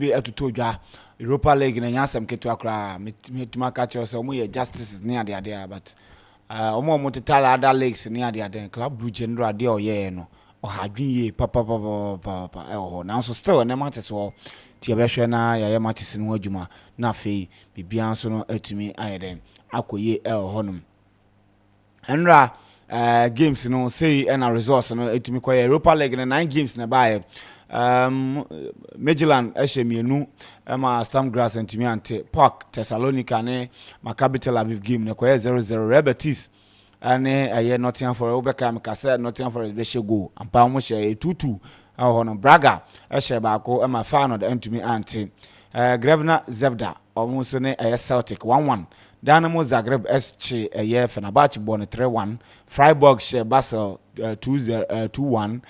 be atuto dwa Europa League na nyasem ketu akra metuma ka che so mo ye justice ni ade ade but omo titala other leagues ni ade ade club blue general ade oye no o hadwin ye papa ho na so still na matches so tie be hwe na ya matches no adwuma na fei bibia so no atumi ayeden akoye honum enra games no say na resource no atumi koye Europa League na 9 games na bae Midland Eshemienu Emma Stamgrass and Timiante Park Thessalonica ne Maccabi Tel Aviv game ne koye 0-0 Rebetis ane aye Nottingham Forest Obekam Kase Nottingham Forest be shego ampa mo she 2-2 ahono Braga eshe ba ko Emma Feyenoord entumi ante Grevna Zvezda omunso ne aye Celtic 1-1 Dynamo Zagreb SC aye Fenerbahce bon 3-1 Freiburg she Basel 2-1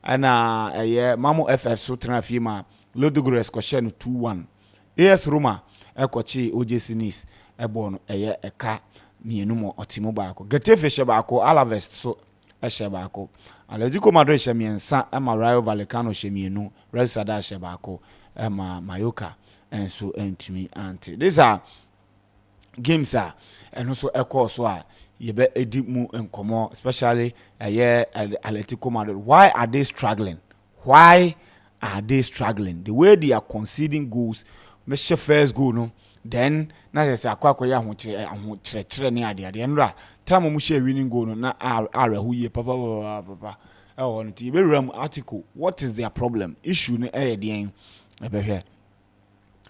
ana Mamo FF so transfer ma Ludogorets ko share no 2-1 AS Roma ekochi OJC Nice ebono eka mienu mo otimo baako Getafe she baako Alaves so she baako Atletico Madrid she miensa ama Rayo Vallecano she mienu Real Sociedad she baako ama Mallorca enso entumi ante these are games are and so ekọ so a yebe edi mu enkomo especially Atletico Madrid. Why are they struggling? The way they are conceding goals, me first goal no, then na say akwakoya ho ne ade nra time mu share winning goal no na are hu ye papa no ti be ram article. What is their problem? Issue no den ebe hwe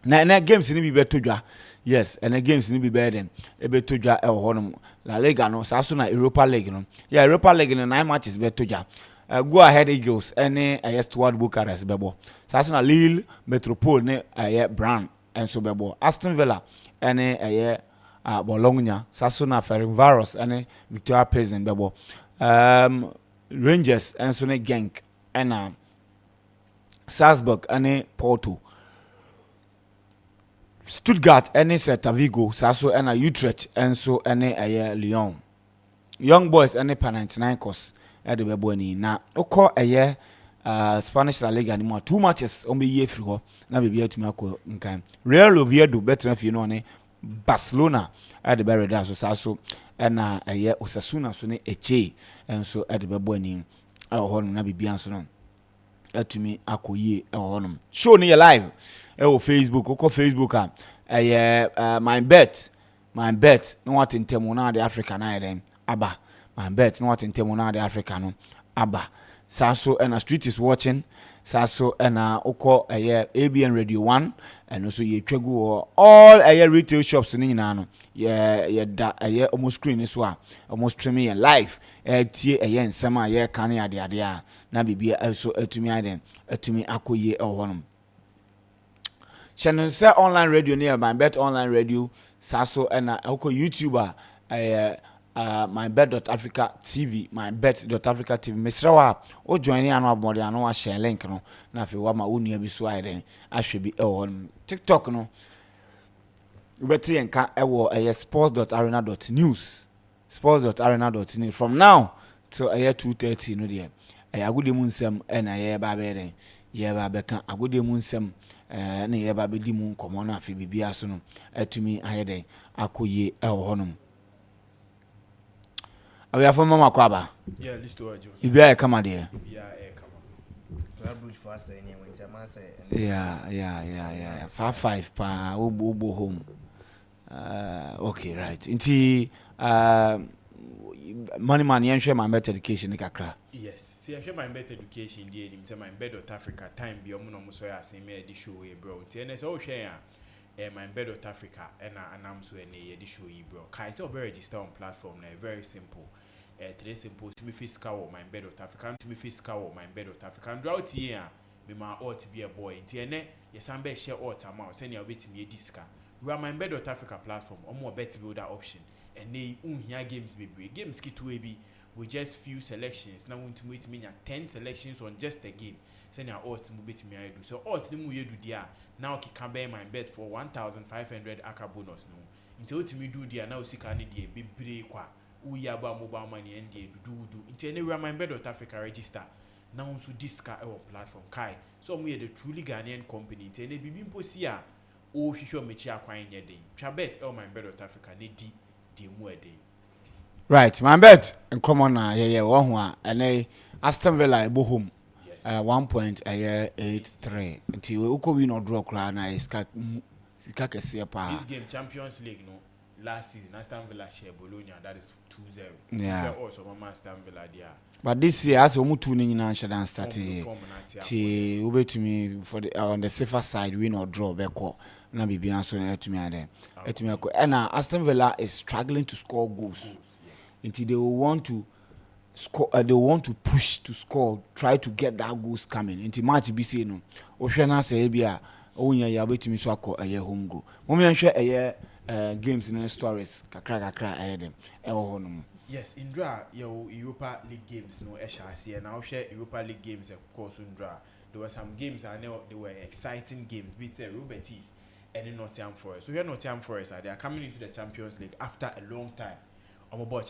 na games ni bi betodwa. Yes, and the games need be better. Ebe toja honum La Liga no saso na Europa League no. Yeah, Europa League no 9 matches be toja. Go ahead Eagles any Stuart Bucharest bebo. Saso na Lille Metropole ne Brown and so bebo. Aston Villa any Bologna saso na Ferencvaros any Victoria Pilsen bebo. Rangers and so ne Genk and Salzburg any Porto. Stuttgart any Celta Vigo saso ena Utrecht enso ene Lyon Young Boys any Panathinaikos de bebo ni na okọ Spanish La Liga ni mo 2 matches on be year free ho na be bia tumi akọ nkan Real Oviedo betra fi no ne Barcelona de be reda so saso ena Osasuna so ne Eche enso de bebo ni ho na bibia so no atumi akoye honum show ni live Facebook oko Facebook MYBET no what in temu na the Africa na dem aba MYBET no what in temu na the Africa no aba saso and street is watching saso and oko ABN Radio 1 and also ye twegu all retail shops ni nyina no da almost screen so a almost streaming live tie nsema kan ade a na bibia also atumi akoye honum channel say online radio near MYBET online radio saso and oko YouTuber MYBET.AFRICA TV MYBET.AFRICA TV mesrawa o join anu abode anu a share link no na fe wa ma onua bi so ayden ahwe bi honum TikTok no ubeti enka ewo sports.arena.news from now till 2:30 no there agudemu nsem na ba be den ba beka agudemu nsem na ba be di mu nkomo na afi bibia so no atumi ayeden akoye honum we have mama kwaba list to ajo ibia kama de club bridge for us any winter man say 5 pa obo home okay right inti money man yen share MYBET education kakra yes see I share MYBET education dey nim say MYBET.AFRICA time bi omo no mo so ya say me dey show we bro nti ene say o hwe ya MYBET.AFRICA and anam so ene dey show you bro kai say o register on platform na very simple today simple to me fiscal or MYBET.AFRICA to me fiscal or MYBET.AFRICA drought here me ma ought to be a boy nti ene yesambe share ought amount say na obetimi ediska we are MYBET.AFRICA platform omo bet builder option and they unhia games be games kit we be with just few selections now want to meet me 10 selections on just a game say na ought mu betimi I do so ought ni mu ye do dia now can buy MYBET for 1500 aka bonus no nti otimi do dia now sika ne dia bebre kwa uya ba mobile money and dia do nti anywhere MYBET.AFRICA register now so diska our platform kai so we the truly Ghanaian company nti na bibi mpo si a o hwehwe mechi akwan nye den twabet MYBET Africa ne di mu eden. Right, MYBET in common na yeah one ho a ene Aston Villa ebo home 1.83 until we uko win or draw kra na iska kese pa. This game Champions League no last season Aston Villa share Bologna, that is 2-0. Yeah. Also Mama Aston Villa there. But this year as omu two ni nyina shada start ti ube to me for the on the safer side win or draw be call na bibia so na to me ade to me and Aston Villa is struggling to score goals. Until they will want to score, they want to push to score, try to get that goals coming. Until match be say no. Oshana say bia onya ya betimi so akọ aye home goal. Mommy nhwe aye games in stories kakra aye dem e wo ho no. Yes, in draw your Europa League games no HRC and now share Europa League games of course in draw. There were some games I know they were exciting games, beat Europa and in Nottingham Forest. So here Nottingham Forest they are coming into the Champions League after a long time. Boy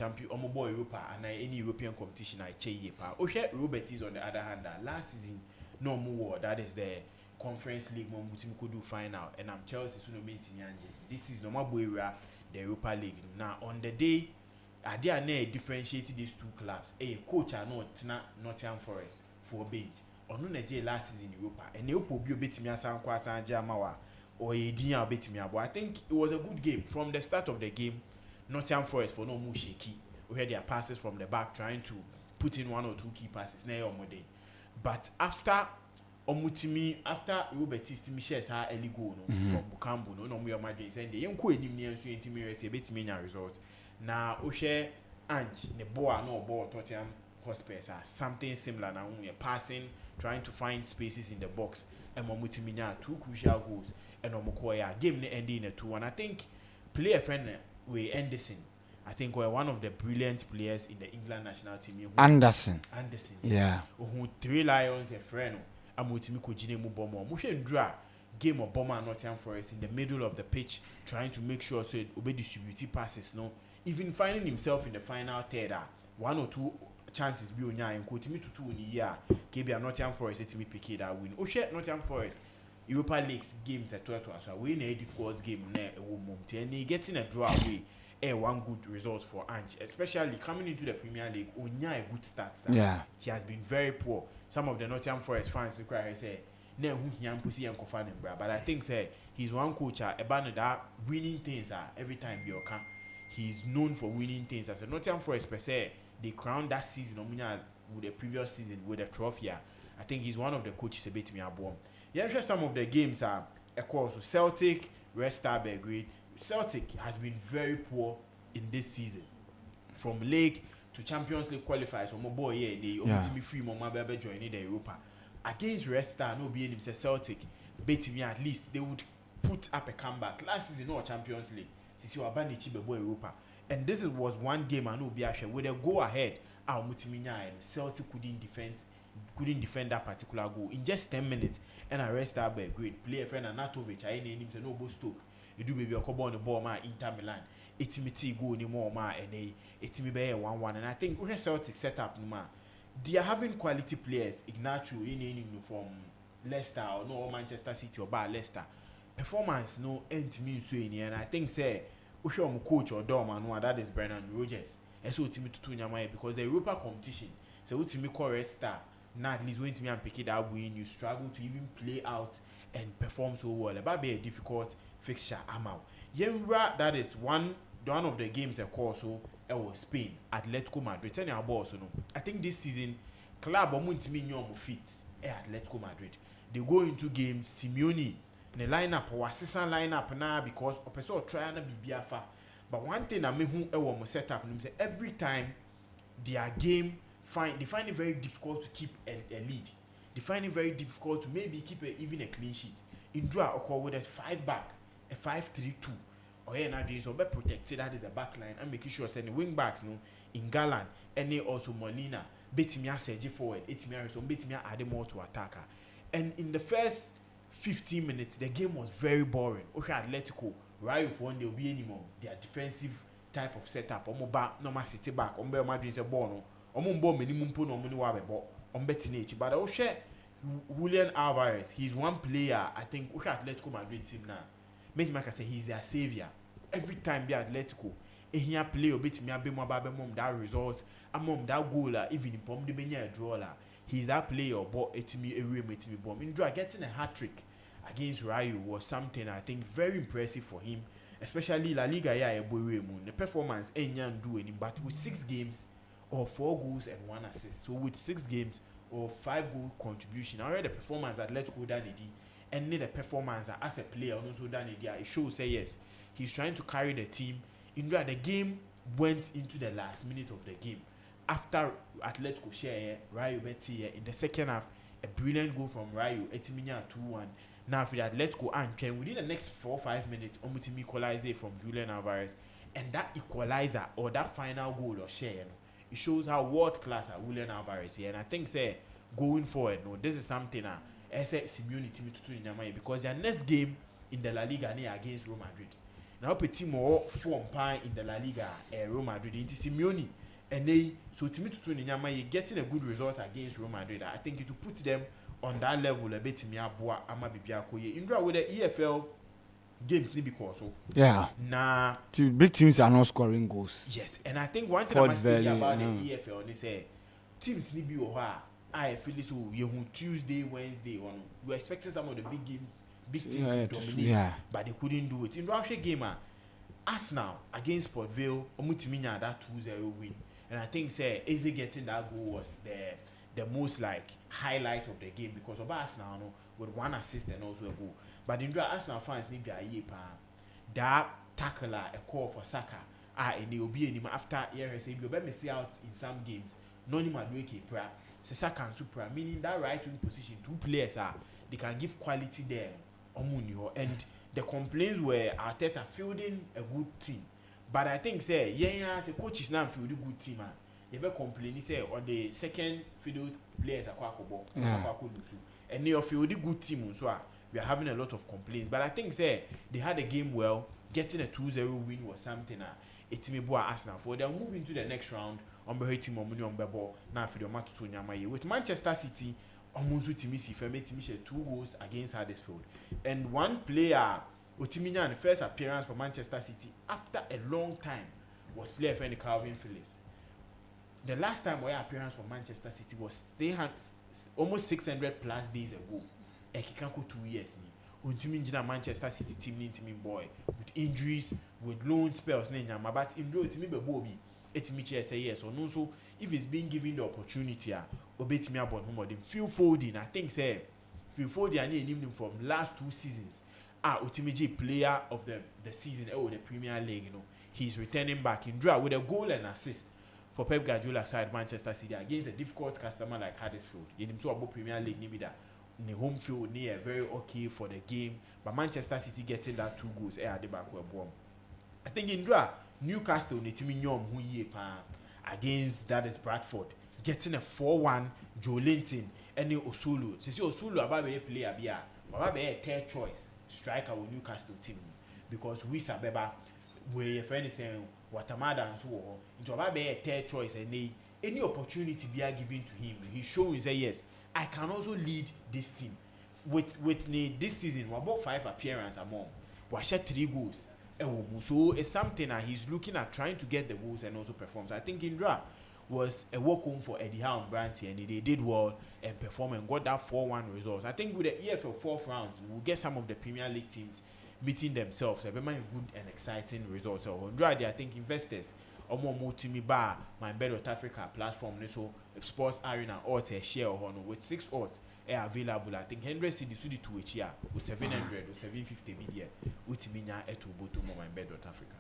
Europa and any European competition I check pa. Robertis on the other hand last season no more that is the Conference League mo mutim could do final and I'm Chelsea so no maintain this is no more boy the Europa League. Now on the day I dare differentiate these two clubs. A coach are not Nottingham Forest for bench. Or no last season in Europa and they will be a bit me as Jamawa or a dinner bit me. But I think it was a good game from the start of the game. Nottingham Forest for no more shaky. We had their passes from the back trying to put in one or two key passes. But after Robertis to shares her early goal from Bukambu, no more Madrid saying the young queen in bit results. Now Oshe Ange the ball no ball Tottenham Hotspur something similar now passing, trying to find spaces in the box and Momutiminya two crucial goals and Omokoya game ending in a 2-1. I think player friend with Anderson, I think we're one of the brilliant players in the England national team. Anderson. Yeah. Who 3 Lions a friend. Amutimi Kojine Mubomo. Mushen draw game of Bomber Nottingham Forest in the middle of the pitch, trying to make sure so it obey distributive passes. No, even finding himself in the final third. 1 or 2 chances be on and Kotimi to 2 in the year. KB Nottingham Forest let me pick it that win. Oshe Nottingham Forest. Europa League games at 12 so we need a difficult game and he getting a draw away one good result for Ange, especially coming into the Premier League onya a good start. Yeah, he has been very poor. Some of the Nottingham Forest fans look cry say ne hu hiam pusi en kofa bra, but I think say he's one coach about that winning things every time be oka. He's known for winning things. As a Nottingham Forest per se, they crowned that season with the previous season with a trophy. I think he's one of the coaches a bit me abom. Yeah, sure some of the games are of course Celtic, Red Star Belgrade. Celtic has been very poor in this season. From league to Champions League qualifiers, so my boy they ultimately free mama baby joining the Europa. Against Red Star, no being himself Celtic, beating me at least they would put up a comeback. Last season, no Champions League. Since you are banning Chibe Europa. And this was one game I know be actually with a go ahead. Our Mutiminya and Celtic couldn't defend that particular goal in just 10 minutes. And I rest up a great player friend Anatovic. I named him to no Stoke. You do maybe a couple on the ball man Inter Milan. It's go anymore ma and it's me be 1-1. And I think we Celtic set up no ma. They are having quality players. Ignacio in from Leicester or no Manchester City or Bar Leicester. Performance no end me so in and I think say we show coach or dorman one that is Brendan Rodgers. And so to nyama because the Europa competition. So ultimately call Red Star. Now at least when to me and pick it up win, you struggle to even play out and perform so well. It might be a difficult fixture. Yemra, that is one of the games of course so it was Spain, Atletico Madrid. Tell our boss, I think this season club to me fit Atletico Madrid. They go into games, Simeone the lineup or assistant lineup now because a person trying to be biafa. But one thing I mean who set up every time their game they find it very difficult to keep a lead. They find it very difficult to maybe keep even a clean sheet. In draw or with a 5-back, a 5-3-2. Or nowadays or be protected that is a back line and making sure send the wing backs in Galan and also Molina bet me Sergi forward, it's me so bet me add more to attacker. And in the first 15 minutes the game was very boring. Okay, Atletico, right for one they'll be anymore. Their defensive type of setup, back, normal city back, Madrid is a ball. Ball minimum put no money but betting but I will share Julian Alvarez, he's one player. I think we Atletico Madrid team now. Make him say he's their savior. Every time they Atletico, he play a bit me that result. Among that goal, even in Pom de Benya draw, he's that player. But it's me a room, it's me bomb. Indra getting a hat trick against Rayo was something I think very impressive for him. Especially La Liga, the performance ain't do any, but with 6 games or 4 goals and 1 assist. So with 6 games or 5 goal contribution, already the performance at Let's Go Danny D, and the performance as a player also Danny D, it shows say yes, he's trying to carry the team. Indra, the game went into the last minute of the game. After Atletico share Rayo Betty in the second half, a brilliant goal from Rayo, Etiminya 2-1. Now for the Atletico and can within the next 4 or 5 minutes, Omutimi equalizer from Julian Alvarez, and that equalizer or that final goal or share, it shows how world class Julian Alvarez here. And I think say going forward, this is something I say Simeone team to because their next game in the La Liga against Real Madrid. Now a team more form pie in the La Liga, Real Madrid into Simeone. And they so to getting a good result against Real Madrid. I think it will put them on that level a bit me aboa ama bibia koye. Indra with the EFL games ni because so. Yeah. Nah. Big teams are not scoring goals. Yes, and I think one thing I must say about the EFL is teams ni bi oha. I feel so you Tuesday, Wednesday on. We were expecting some of the big games, big teams to dominate, but they couldn't do it. In Russia game, Arsenal against Port Vale, Omutiminya that 2-0 win. And I think say easy getting that goal was the most like highlight of the game because of Arsenal with 1 assist and also a goal. But in Arsenal fans need a year that tackler a call for Saka and they will be anymore after say you let me see out in some games. No need to do pra. Saka and Supra meaning that right wing position 2 players they can give quality there and the complaints were Arteta fielding a good team. But I think say the coach is now fielding good team. They were complaining say on the second field players are and they are fielding good team so we are having a lot of complaints. But I think say they had a game well, getting a 2-0 win was something it's me boy Arsenal for they'll move into the next round on the team on Bebo now for the match to Nyamaye with Manchester City almost with Timisi if I made 2 goals against Huddersfield and one player Otiminya the first appearance for Manchester City after a long time was player friend Calvin Phillips. The last time our appearance for Manchester City was almost 600 plus days ago. Ekikanko 2 years ni. Otiminya Manchester City team boy with injuries, with loan spells but in draw Otimi Bebobi Etimiche say yes or no so if he's being given the opportunity obetimi abon him Phil Foden I think say Phil Foden and him from last 2 seasons. Otimiji player of the season the Premier League, he's returning back in draw with a goal and assist for Pep Guardiola side Manchester City against a difficult customer like Huddersfield. You know about Premier League in the home field near very okay for the game, but Manchester City getting that 2 goals at the back were bomb. I think in draw Newcastle Netiminyom who ye against that is Bradford getting a 4-1 Joe Linton and Osulu. Since Osulu about a player about a third choice striker with Newcastle team because we Sabeba where your friend is saying Watamada and so on into about a third choice and any opportunity be given to him he's showing say yes I can also lead this team with this season we're about 5 appearances among we shot 3 goals so it's something that he's looking at trying to get the goals and also performs. I think Indra was a walk home for Eddie Howe and Branty and they did well and perform and got that 4-1 results. I think with the EFL 4th round, we'll get some of the Premier League teams meeting themselves. Very good and exciting results. So I think investors are more to me by MYBET.AFRICA platform. So Sports Arena odds a share with 6 odds are available. I think 100 cedis to the 2 each year with 700 or 750 media with me now at MYBET.AFRICA.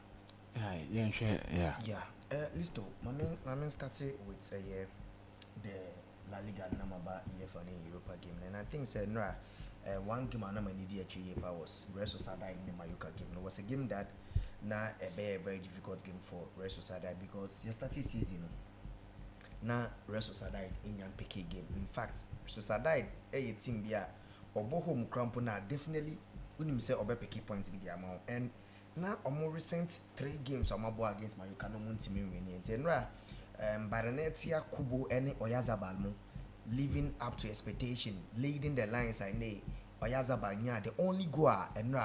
Yeah. Listo. My man started with the La Liga number EFL in Europa game, and I think said one game I needed was Real Sociedad in the Mallorca game. It was a game that a very difficult game for Real Sociedad because yesterday season Real Sociedad in your PK game. In fact, Sociedad a team there obo home crampona definitely unim say obe PK points with the amount and now more recent 3 games I'm about against Mallorca no mun team win and Baronetia Kubo any Oyazabalmo living up to expectation, leading the lines. I know Oyazabal the only goal and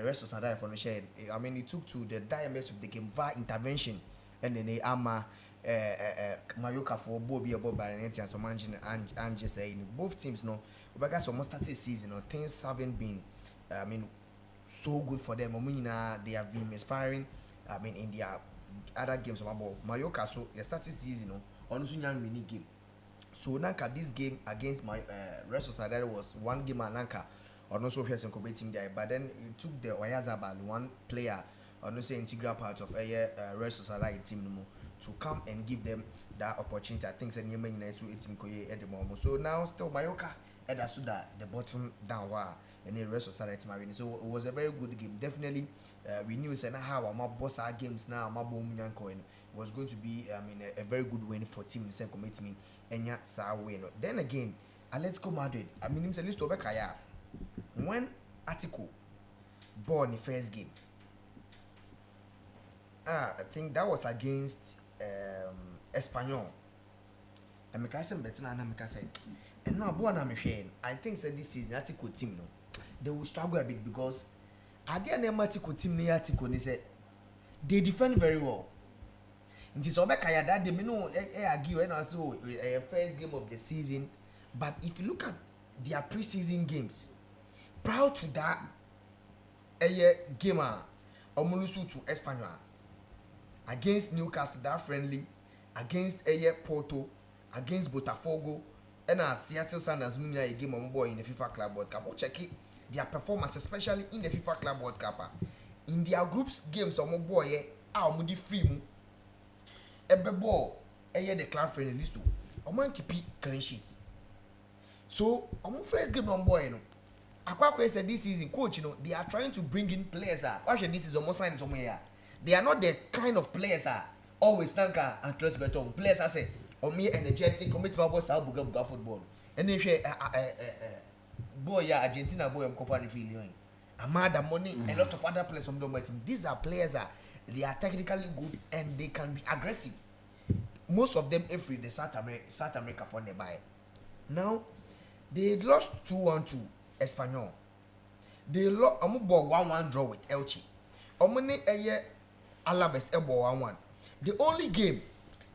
rest of Sadai for the shade. I mean, it took to the diameter of the game via intervention, and then they ama Mayoka for Bobby about Baronetti and some and just saying both teams no. But guys, almost started season, things haven't been, I mean, so good for them. They have been misfiring. I mean, in their other games, Mayoka, so they started season on Sunyan mini game. So Nanka, this game against my Rest of Sadai was one game and Nanka. Or not so here some team there, but then it took the Oyazabal one player or not say integral part of a Rest of Sadai team to come and give them that opportunity. I think you may nice to team at the moment. So now still Mayoka at Asuda the bottom down and the Rest of Sadai team. So it was a very good game. Definitely we knew how our boss our games now my boom was going to be a very good win for team in second committee and yeah win. Then again Atletico Madrid, I mean him say list over Kaya. When Atletico born the first game, I think that was against Espanyol. And I said, and now born I think so this is Atletico team they will struggle a bit because at the end of Atletico team near Atletico they said they defend very well. It is Obekaya that they may know argue and also a first game of the season, but if you look at their preseason games. Proud to that gamer Omulusu to Espanyol against Newcastle that friendly against Porto against Botafogo and Seattle Sounders a game on boy in the FIFA Club World Cup. Check it their performance especially in the FIFA Club World Cup in their groups games on boy mudi free mu ball the club friendly list to man keep clean sheets so first game on boy Aqua said this season, coach, they are trying to bring in players. Actually, this is almost signing somewhere. They are not the kind of players always tanker and close better. Players say, me energetic, commit my boss, I'll buga football. And then boy, Argentina boy, I'm confident feeling. Amada money, a lot of other players from the team. These are players they are technically good and they can be aggressive. Most of them every the South America for nearby. Now they lost 2-1 to Espanyol. They lost 1-1 draw with Elche. Alaves 1-1. The only game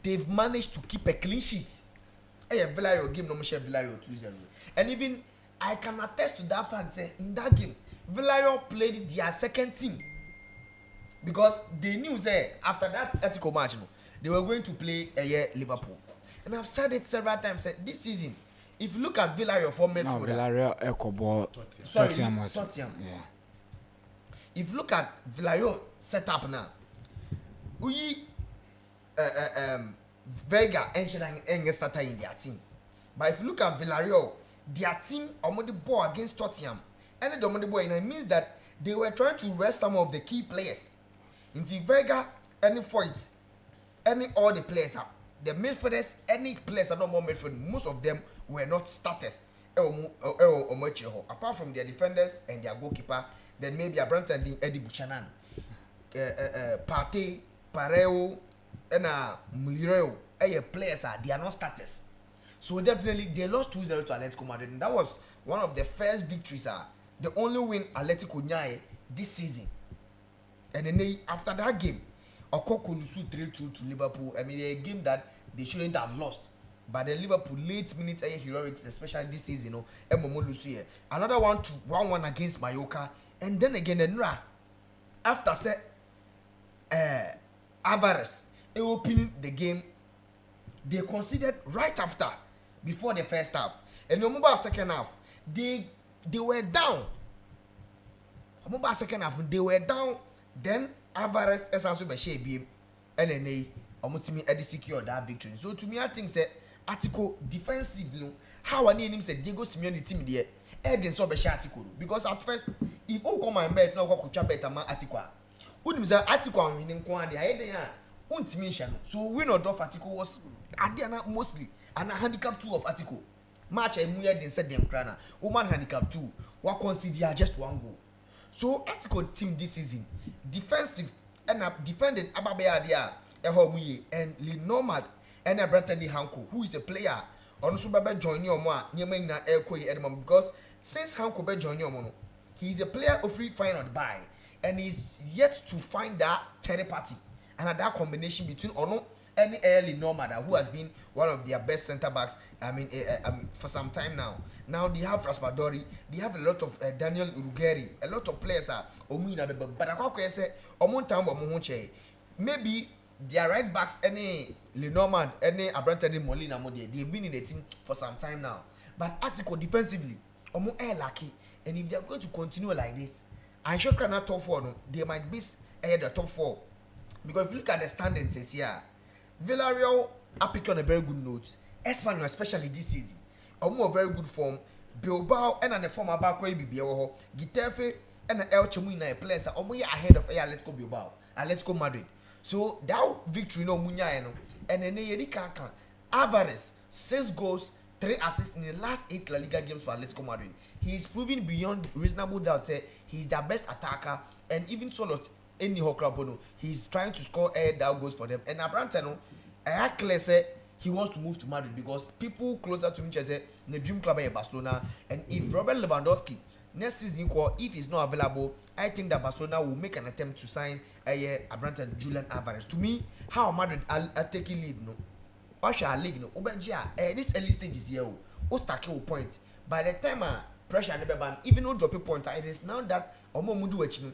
they've managed to keep a clean sheet. Villarreal game no share Villarreal 2-0. And even I can attest to that fact in that game Villarreal played their second team because they knew after that Atletico match they were going to play Liverpool. And I've said it several times this season. If you look at Villarreal for midfielder, no, Villarreal Ecobo Tottenham. Yeah. If you look at Villarreal setup now, we Vega and starter in their team. But if you look at Villarreal, their team on the ball against Tottenham, and the ball, it means that they were trying to rest some of the key players. Into Vega, any fight, all the players up. The midfielders, any players are not more midfield. Most of them were not starters. Apart from their defenders and their goalkeeper, then maybe a Branton Eddie Buchanan, Partey, Pareo, and Mulireo. Players they are not starters. So definitely they lost 2-0 to Atletico Madrid. And that was one of the first victories. The only win Atletico Nyae this season. And then after that game, Okoko lose 3-2 to Liverpool. I mean, a game that they shouldn't have lost. But the Liverpool late minutes heroics, especially this season, another 1-1 against Mallorca. And then again, after Alvarez opened the game, they conceded right after, before the first half. And no more second half, they were down. They were down. Then Alvarez also be share beam, and then they secure that victory. So to me, I think Atletico defensively, how I need him say Diego Simeone team there, Eden so be share Atletico because at first if you come and bet now go bet ama Atletico. Unim say Atletico winning kwa dey aye dey untimi hia no. So win or draw Atletico was Adiana mostly and a handicap 2 of Atletico. Match emu Eden said them krana. Woman handicap 2, wa consider just 1 goal. So Atletico team this season defensive and defended Ababea there and Lee Nomad and Brantley Hanko, who is a player On so baba join your ma nyema na eko ye edema because since Hanko be join your no, he is a player of free fine on buy and he's yet to find that third party and that combination between Ono any early Nomad who has been one of their best center backs. I mean, for some time now. Now they have Raspadori, they have a lot of Daniel Urugeri, a lot of players are Omina, but I say Omontambo maybe their right backs, any Lenormand, any Abranta, any Molina Modi, they've been in the team for some time now. But Atiko defensively, Omo air lucky, and if they are going to continue like this, I'm sure cannot top 4, no, they might be ahead the top 4. Because if you look at the standings this year, Villarreal are picking on a very good note. Espanyol, especially this season, are more very good form. Bilbao and the former Bakwe Bibiao, Getafe and the El Chamuina players are almost ahead of Atletico Bilbao, Atletico Madrid. So that victory no Munya and then Kaka Alvarez 6 goals, 3 assists in the last 8 La Liga games for Atletico Madrid. He is proving beyond reasonable doubt. Say he's their best attacker, and even Solot. Any Hokrabono, he's trying to score that goals for them. And Abrantano, I clear say he wants to move to Madrid because people closer to him say the dream club in Barcelona. And if Robert Lewandowski next season, if he's not available, I think that Barcelona will make an attempt to sign Abrantano Julian Alvarez. To me, how Madrid are taking lead, no, Usher league, no, this early stage is here, Ostaki point. By the time pressure never ban, even though drop a point, it is now that Omomudu Echino.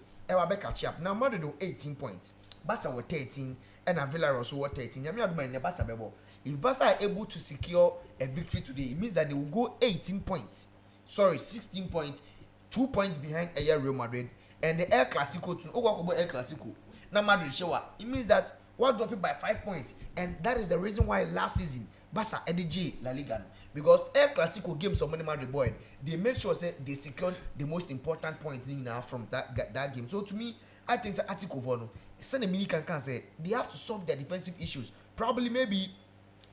Catch up. Now Madrid 18 points. Barca were 13 and Villarreal also were 13. If Barca are able to secure a victory today, it means that they will go 18 points. Sorry, 16 points, 2 points behind Real Madrid and the El Clasico too. El Clasico. Now Madrid show up. It means that we're dropping by 5 points, and that is the reason why last season Barca EDG La Liga. Because El Clasico games of Madrid boy, they made sure say they secured the most important points now from that game. So to me, I think the article for no, send a mini can say they have to solve their defensive issues. Probably maybe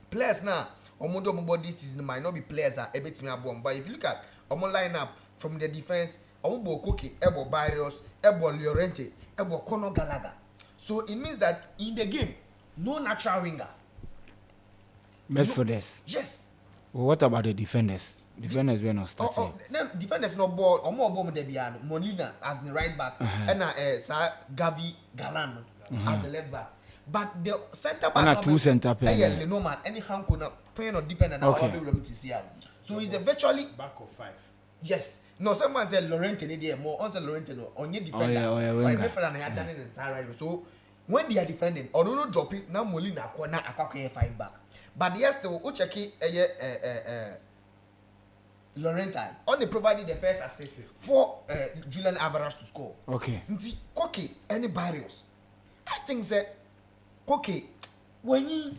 players now, Omodo this season might not be players that a bit me abom. But if you look at Omo lineup from the defense, Omo Koke, Ebo Barrios, Ebo Llorente, Ebo Conor Gallagher. So it means that in the game, no natural winger. Medforders. Yes. Well, what about the defenders? Defenders were not starting. Defenders no ball. Or more bomb Debiano. Molina as the right back. And Gavi Galan as the left back. But the center back. And 2 center back. Yeah, no man. Any hand could not fair or dependent on how we to see. So he's a virtually back of 5. Yes. No, someone said Lorente need more. On Lorente no. On your defender. Oh yeah. Defender had done it entirely. So when they are defending, or no drop it now Molina na akwa 5 back. But yes, to Ucheki Laurentine only provided the first assist for Julian Alvarez to score. Okay. Nti Koke any barriers. I think that Koke when you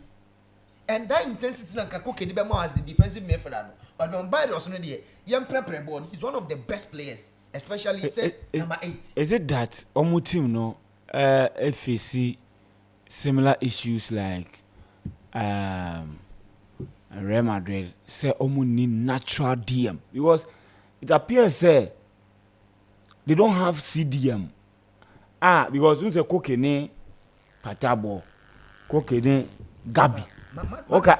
and that intensity like Koke the Bema as the defensive midfielder. But when barriers on the young prepare ball, he's one of the best players, especially say number 8. Is it that Omu team no FAC similar issues like Real Madrid say Omu need natural DM because it appears say they don't have CDM. Because you say Koke ne Patabo, Koke ne Gabi. Okay.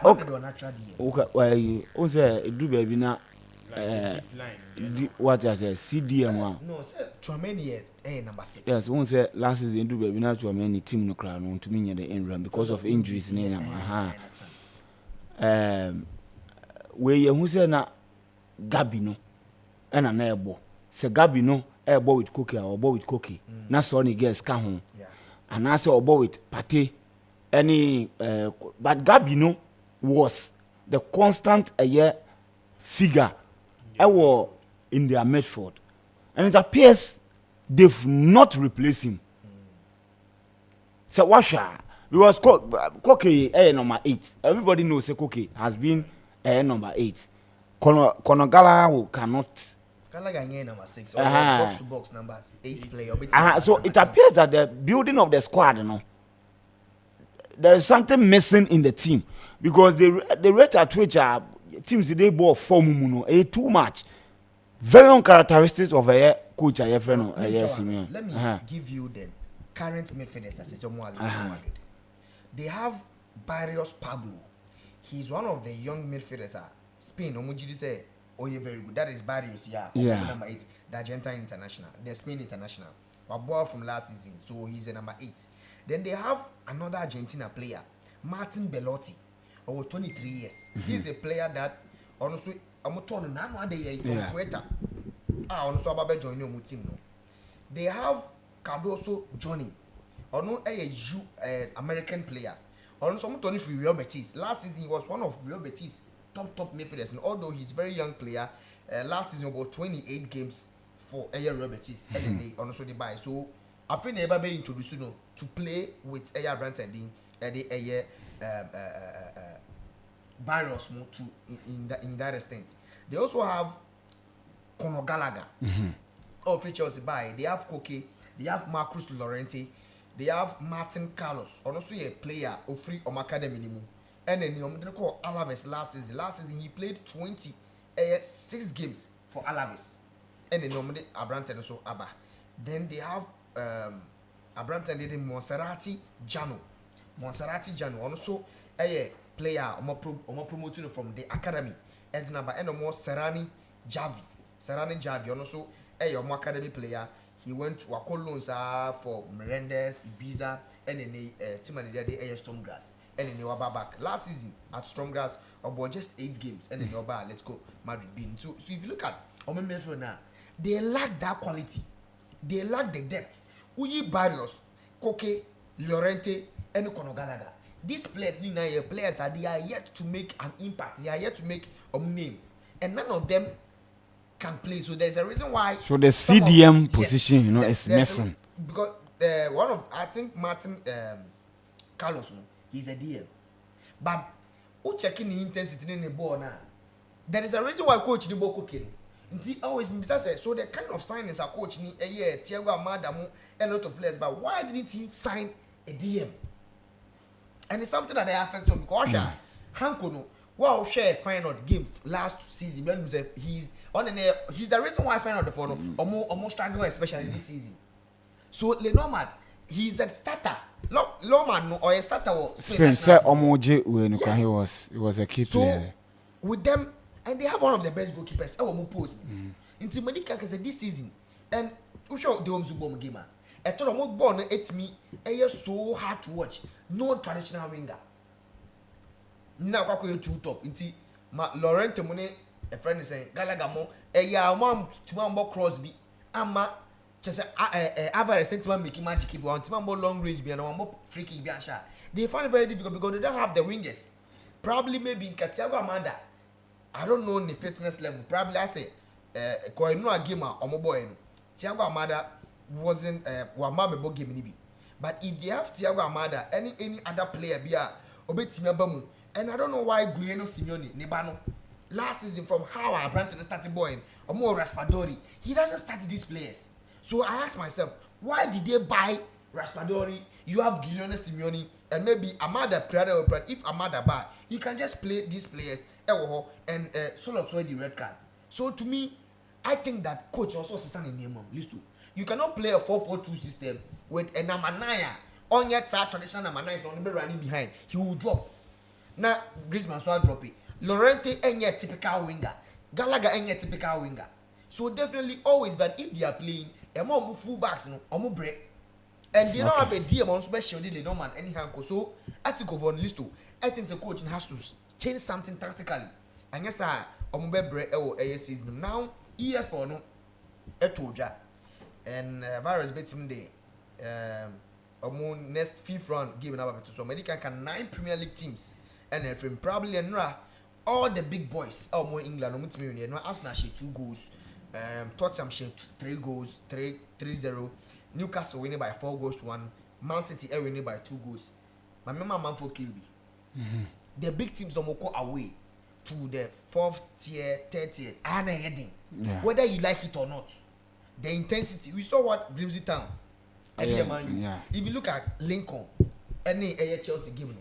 Also, do baby na what I say CDM. No, sir. Tromeni number 6. Yes, one say last season do baby na Tromeni team no crowd on to me the end run because of injuries. Where you say na Gabi no, and an airbo. Say Gabi no airbo with Cookie or bo with Cookie. Na so ni girls can home. And I say obo with Pate. Any but Gabi no was the constant figure in their midfield, and it appears they've not replaced him. So Washa because Koke number 8. Everybody knows Koke has been number 8. Conor Gallagher cannot. Gallagher number 6. Box to box numbers 8 player. So it appears that the building of the squad, there is something missing in the team because the rate at which teams today ball form too much. Very uncharacteristic of a coach. Let me give you the current midfielders as Madrid. They have Barrios Pablo. He's one of the young midfielders Spain, Omujidi say, oh, you're very good. That is Barrios, yeah. Number 8, the Argentine international, the Spain international. But from last season, so he's a number 8. Then they have another Argentina player, Martin Bellotti, over 23 years. He's a player that honestly, I'm told now they are from Quetta. Also about joining your team. No, they have Cardoso Johnny, or no a American player. Also, I'm Tony for Real Betis. Last season, he was one of Real Betis top midfielders, and although he's a very young player, last season about 28 games for Real Betis, and they also they buy. So I think they ever be introduced to play with Brandt and the Barrios to in that extent. They also have Conor Gallagher. All features by. They have Koke, they have Marcus Llorente, they have Martin Carlos, also a player of free on academy minimum. And then they call Alaves last season. Last season he played 6 games for Alaves. And then normally Abranten also Abba. Then they have Abranten did Monserrati Jano also a player promoting from the academy. And number and more Serrani Javi also a academy player. He went to Wako loans for Menendez, Ibiza, and then team and the Stormgrass. And then they were back last season at Stormgrass about just 8 games. And then they let's go Madrid being. So if you look at Omemefro now, they lack that quality. They lack the depth. Uyi Barrios, Koke, Llorente, and Conor Gallagher. These players, they are yet to make an impact. They are yet to make a name. And none of them can play. So there's a reason why. So the CDM position, is missing. Because I think Martin Carlos, he's a DM. But who checking the intensity in the ball now? There is a reason why coach the ball cooking. Always so the kind of signings are coach ni Thiago Almada a lot of players. But why didn't he sign a DM? And it's something that they affect him because Hanko no, wow, share final game last season. When he's the reason why I find out the phone almost struggling, especially this season. So Lenormand, he's a starter. Lomand or a starter was Spencer Omoji when he was a key player. So with them, and they have one of the best goalkeepers. Post. Into Medika said this season, and we show the Omzubom gamer. I told him born at me, so hard to watch. No traditional winger. Now Kwako two top. Inti Laurent Mone, a friend is saying Gallagher mo, mom to one Crosby, ama just average sentiment making magic keep one timambo long range be and one more freaky be shot. They find it very difficult because they don't have the wingers. Probably maybe in Thiago Almada. I don't know the fitness level. Probably I say Koino Agima or Moboy. Thiago Almada wasn't Wamame game nibi. But if they have Thiago Almada, any other player be a Obetima Bamu. And I don't know why Guglielmo Simeone Nibano last season from how I Branton started boying or more Raspadori, he doesn't start these players. So I asked myself, why did they buy Raspadori? You have Guglielmo Simeone and maybe Amada Prada. If Amada buy, you can just play these players and sort of the red card. So to me, I think that coach also says in name listen. You cannot play a 4-4-2 system with a number 9 on yet traditional number 9 is on the running behind. He will drop. Now Griezmann so drop it. Llorente ain't a typical winger. Gallagher ain't a typical winger. So definitely always, but if they are playing, a more full backs no, break. And they don't have a DM on special, they don't want any hand. So I think of on list. I think the coach has to change something tactically. And yes, I break a season now. EF or no, a toja and virus bet him there. Next 5th round given up to so many can 9 Premier League teams and from probably and all the big boys more England no Arsenal share 2 goals, Tottenham share 3 goals, 3-0, Newcastle winning by 4 goals to 1, Man City winning by 2 goals. My man for Kilby. The big teams don't go away to the 4th tier, 3rd tier, and heading. Whether you like it or not. The intensity, we saw what Grimsby Town. If you look at Lincoln, any Chelsea game.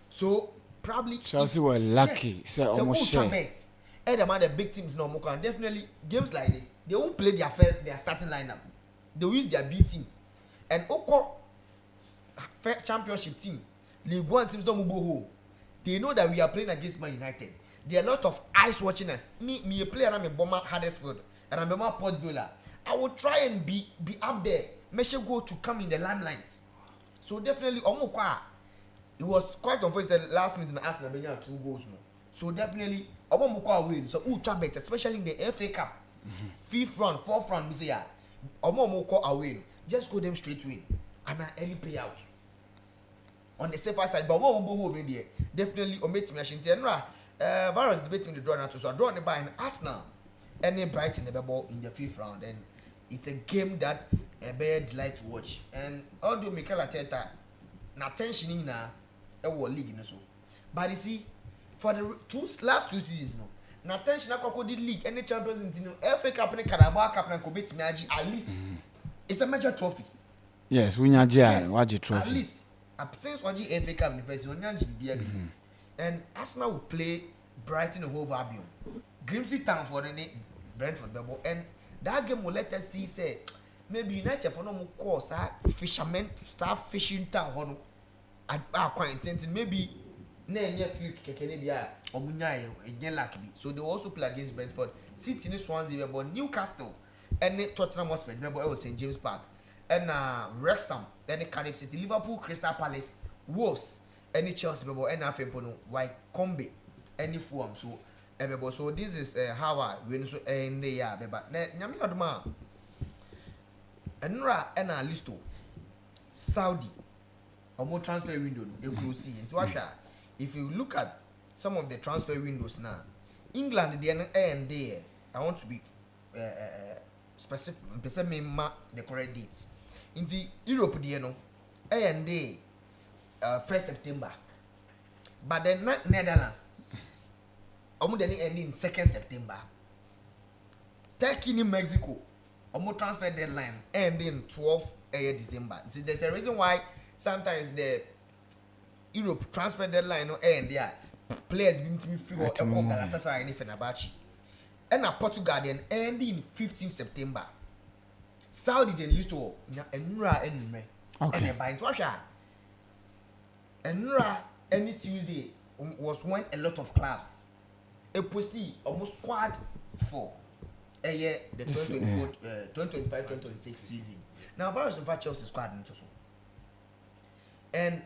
So probably Chelsea were lucky. Yes. So almost share. And the big teams no more can definitely games like this. They won't play their starting lineup. They will use their B team. And Oko championship team, League One teams don't move home. They know that we are playing against Man United. there are a lot of eyes watching us. Me a player, I'm a bomber Huddersfield, and I'm a bomber Port Villa. I will try and be up there. Make sure go to come in the limelight. So definitely, it was quite unfortunate last minute in Arsenal being 2 goals. No. So definitely, Omokwa win. So ultra better, especially in the FA Cup, 5th round, 4th round. Me say yeah, Omokwa win. Just go them straight win and an early payout. On the safer side, but one will go home in there. Definitely, omit me. I shouldn't say, Virus debating the draw now, so I draw the buy in Arsenal. Any Brighton the ball in the 5th round, and it's a game that a bear delight to watch. And although Mikel Arteta, na tension in a world league, so, but you see, for the last 2 seasons, no, na tension na koko the league, any champions in the FA Cup and Carabao Cup and Kobet Maji, at least it's a major trophy. Yes, we need a trophy. At least, since Waji FA Cup, and Arsenal will play Brighton and Hove Albion. Grimsby Town for the Brentford double, and that game will let us see say maybe United for no more course fishermen start fishing town at our quaint maybe near Canada or Munya so they also play against Brentford. City in Swansea about Newcastle and Tottenham Hotspur remember St James Park and Wrexham then Cardiff City, Liverpool, Crystal Palace, Wolves, any Chelsea and Afempono, Wycombe, any Fulham. So this is how I win so end the year, but nyami odma enra ena listo Saudi omo transfer window no e close into asha. If you look at some of the transfer windows now, England the end there, I want to be specific person me ma the correct date into Europe the no and day 1st September, but then Netherlands then ending 2nd September. Turkey in Mexico, transfer deadline ending 12th December. See, there's a reason why sometimes the Europe transfer deadline end there. Players being to me free or Galatasaray anything about. And Portugal then ending 15th September. Saudi then used to Enra and okay. And by Russia. Enra any Tuesday was when a lot of clubs. A posty almost squad for a year the 2025-2026 season. Now Virus in fact Chelsea squad into so. And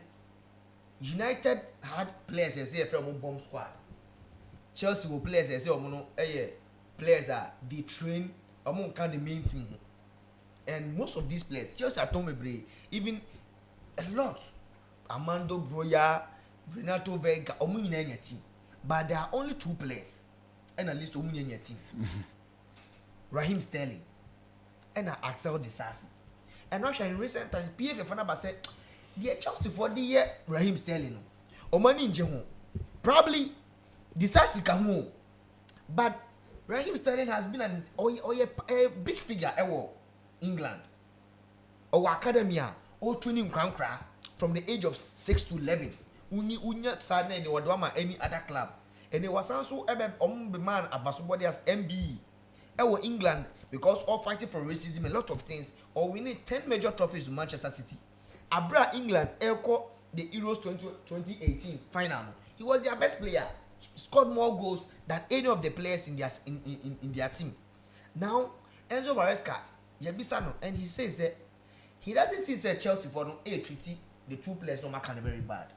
United had players as say from bomb squad. Chelsea will players as say players are they train among kind of main team. And most of these players, Chelsea at Tom Ebre, even a lot. Armando Broya, Renato Vega, Omunina team. But there are only 2 players and at least Omunya team. Raheem Sterling and Axel Disasi. And now in recent times, PFA Fanaba said, "Dear Chelsea for the year Raheem Sterling, Omani in Jehon. Probably Disasi can move, but Raheem Sterling has been a big figure in England. Our academia, or training Krankra from the age of 6 to 11. Unya sadne any wadwama any other club. And it was also be man abasubody as MBE. England because all fighting for racism, a lot of things. Or we need 10 major trophies to Manchester City. Abra England echo the Euros 2018 final. He was their best player. He scored more goals than any of the players in their team. Now Enzo Maresca Yebisano and he says that he doesn't see Chelsea for no treaty the 2 players no kind of very bad.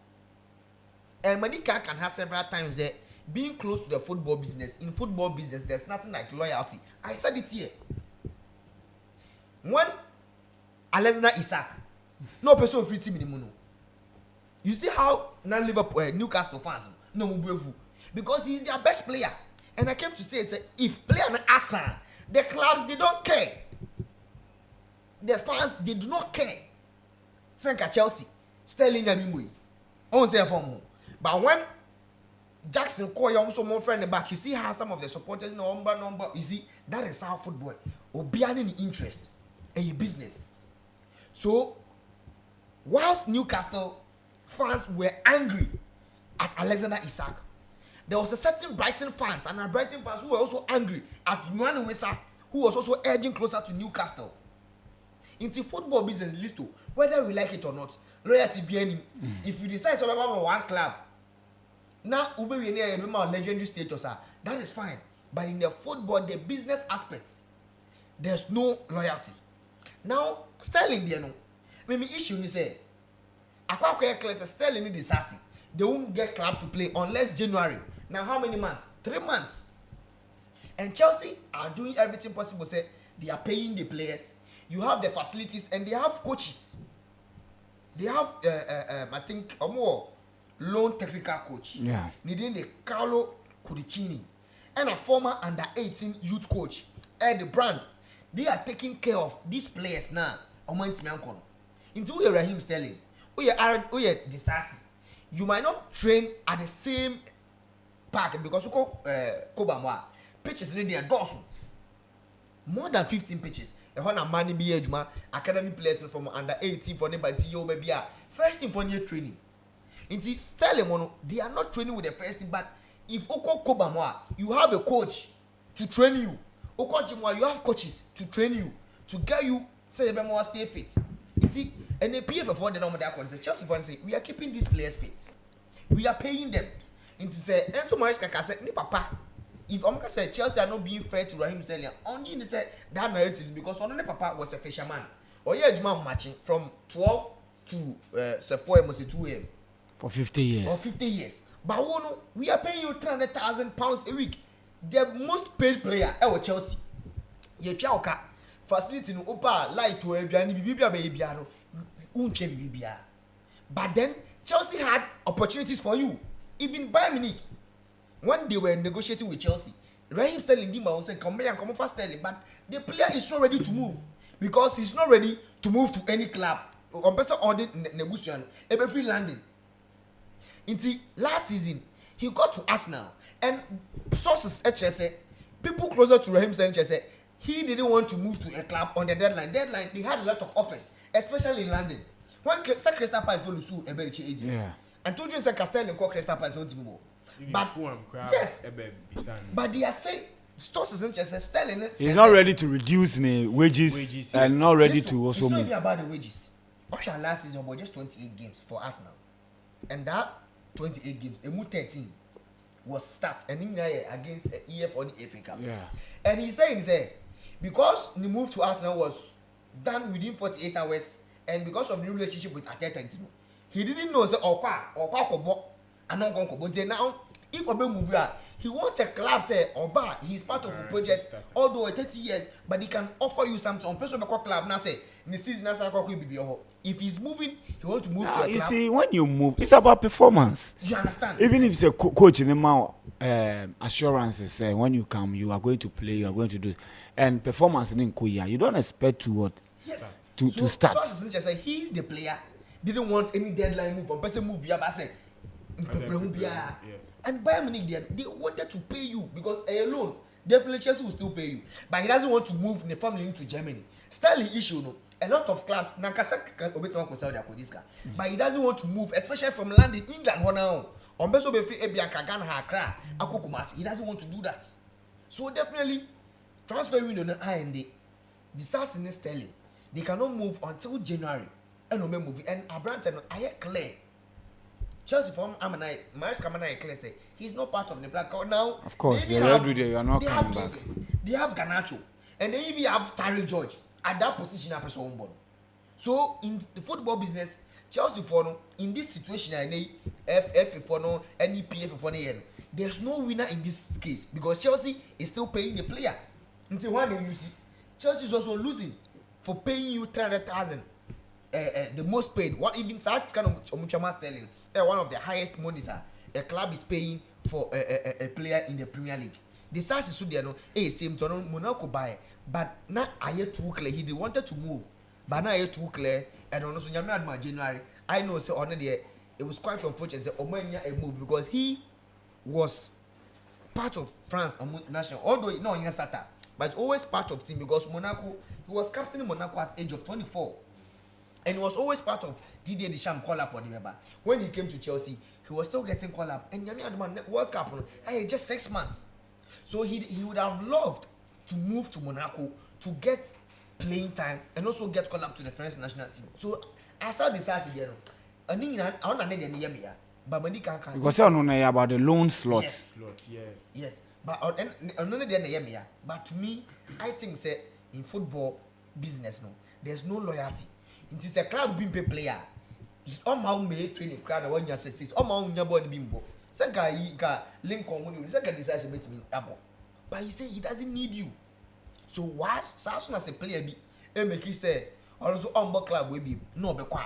And Manika can have several times that being close to the football business. In football business, there's nothing like loyalty. I said it here. When Alexander Isak, no person free team anymore. You see how now Liverpool, Newcastle fans no move because he's their best player. And I came to say if player na Asa, the clubs they don't care. The fans they do not care. Senka Chelsea, Sterling Yabimwe. On say for more. But when Jackson call your so more friend back, you see how some of the supporters number. You see that is how football. Or behind the interest, a business. So, whilst Newcastle fans were angry at Alexander Isak, there was a certain Brighton fans and Brighton fans who were also angry at Yohan Wissa, who was also edging closer to Newcastle. Into football business, listo, whether we like it or not, loyalty being if you decide to remember one club, Now, Uber legendary status, that is fine. But in the football, the business aspects, there's no loyalty. Now, Sterling, there no. Maybe issue ni say, Aqua class Sterling need sassy. They won't get club to play unless January. Now, how many months? 3 months. And Chelsea are doing everything possible. Say they are paying the players. You have the facilities and they have coaches. They have, I think, a more loan technical coach. Yeah. Needing the Carlo Cudicini and a former under 18 youth coach, Ed Brand. They are taking care of these players now. Into where Raheem Sterling, Disasi. You might not train at the same park because you call Kobamwa pitches in there dorsal. More than 15 pitches. A hundred money be ejuma academy players from under 18 for neighbor TO baby. First thing for year training. Into Sterling mono, they are not training with the first team, but if Oko Kobamwa, you have a coach to train you. Oko Jimwa, you have coaches to train you, to get you say more stay fit. Into and the PF for the number that say Chelsea for say we are keeping these players fit. We are paying them. Into say Enzo Maresca say ni papa. If Omka said Chelsea are not being fair to Raheem Sterling, only he said that narrative because only papa was a fisherman. Or yeah, Juma matching from 12 to 4 must 2 a.m. For 50 years. Or 50 years. But we are paying you £300,000 a week. The most paid player at Chelsea. Ye Chauka facility no opa light to Ebiani Bibia Babiano. Unche Bibia. But then Chelsea had opportunities for you. Even Bayern Munich. When they were negotiating with Chelsea, Raheem Sterling Dima said, come here and come for Sterling. But the player is not ready to move. Because he's not ready to move to any club. On person order negotiation, every free landing. Until last season, he got to Arsenal. And sources say, people closer to Raheem Sterling say, he didn't want to move to a club on the deadline. They had a lot of offers, especially in London. When Crystal Palace go to sue a very easy. Yeah. And told you say Castello call Crystal Palace on Timbo. But yes, but they are saying sources in Chelsea Sterling. He's not ready to reduce the wages and not ready to also move. It's not about the wages. Actually, last season was just 28 games for Arsenal, and that 28 games, Emu 13 was starts and in against EF on the FA Cup. Yeah. And he's saying, because the move to Arsenal was done within 48 hours, and because of the relationship with Arteta, he didn't know say Opa and not Konko. Now, if Oba move he wants a club say Oba, he's part of the project, although 30 years, but he can offer you something on person club now say in the season if he's moving, he wants to move to a club. You see, when you move, it's about performance. You understand? Even if it's a coach in the mouth, assurances say when you come, you are going to play, you are going to do, and performance in Korea, you don't expect to what? Yes. To start. So say he, the player, didn't want any deadline move. On person move, and Bayern Munich, they wanted to pay you because a loan, definitely Chelsea will still pay you, but he doesn't want to move the family into Germany. Sterling issue, no. A lot of clubs, but he doesn't want to move, especially from London, England. On beso be free Ebianca Ghana Accra, Akokumasi. He doesn't want to do that. So definitely, transfer window na IND. The SARS in Sterling, they cannot move until January. And no movie. And Abraham, I hear clear. Chelsea from Amanai, Maris Kamana clear say he's not part of the black card now. Of course, they are not coming back. They have Garnacho, and they even have Tyreek George at that position at person one. So in the football business, Chelsea for no, in this situation, FF for no, NEPF for no, there's no winner in this case because Chelsea is still paying the player. Until one day you see, Chelsea is also losing for paying you 300,000. The most paid. What even that's kind of Omuchama Sterling. One of the highest monies a club is paying for a player in the Premier League. The SARS is there no. Same to Monaco buy, but now I hear too clear. He wanted to move, but now I hear too clear. And also January, I know say on there it was quite unfortunate. Say Omania a move because he was part of France national. Although no in a starter, but it's always part of team because Monaco. He was captaining Monaco at age of 24. And he was always part of Didier Deschamps call up on him. When he came to Chelsea, he was still getting call up. And Yami Adman World Cup, just 6 months. So he would have loved to move to Monaco to get playing time and also get call up to the French national team. So I saw this as again. but when he can because I don't know about the loan slots. Yes. But only then but to me, I think say in football business no, there's no loyalty. It is a club being pay player. How may train a crowd when you say how your boy bimbo. Some guy he got link on when you second decides to meet me abo. But he say he doesn't need you. So why as soon as a player be make you say also club will be no be kwa.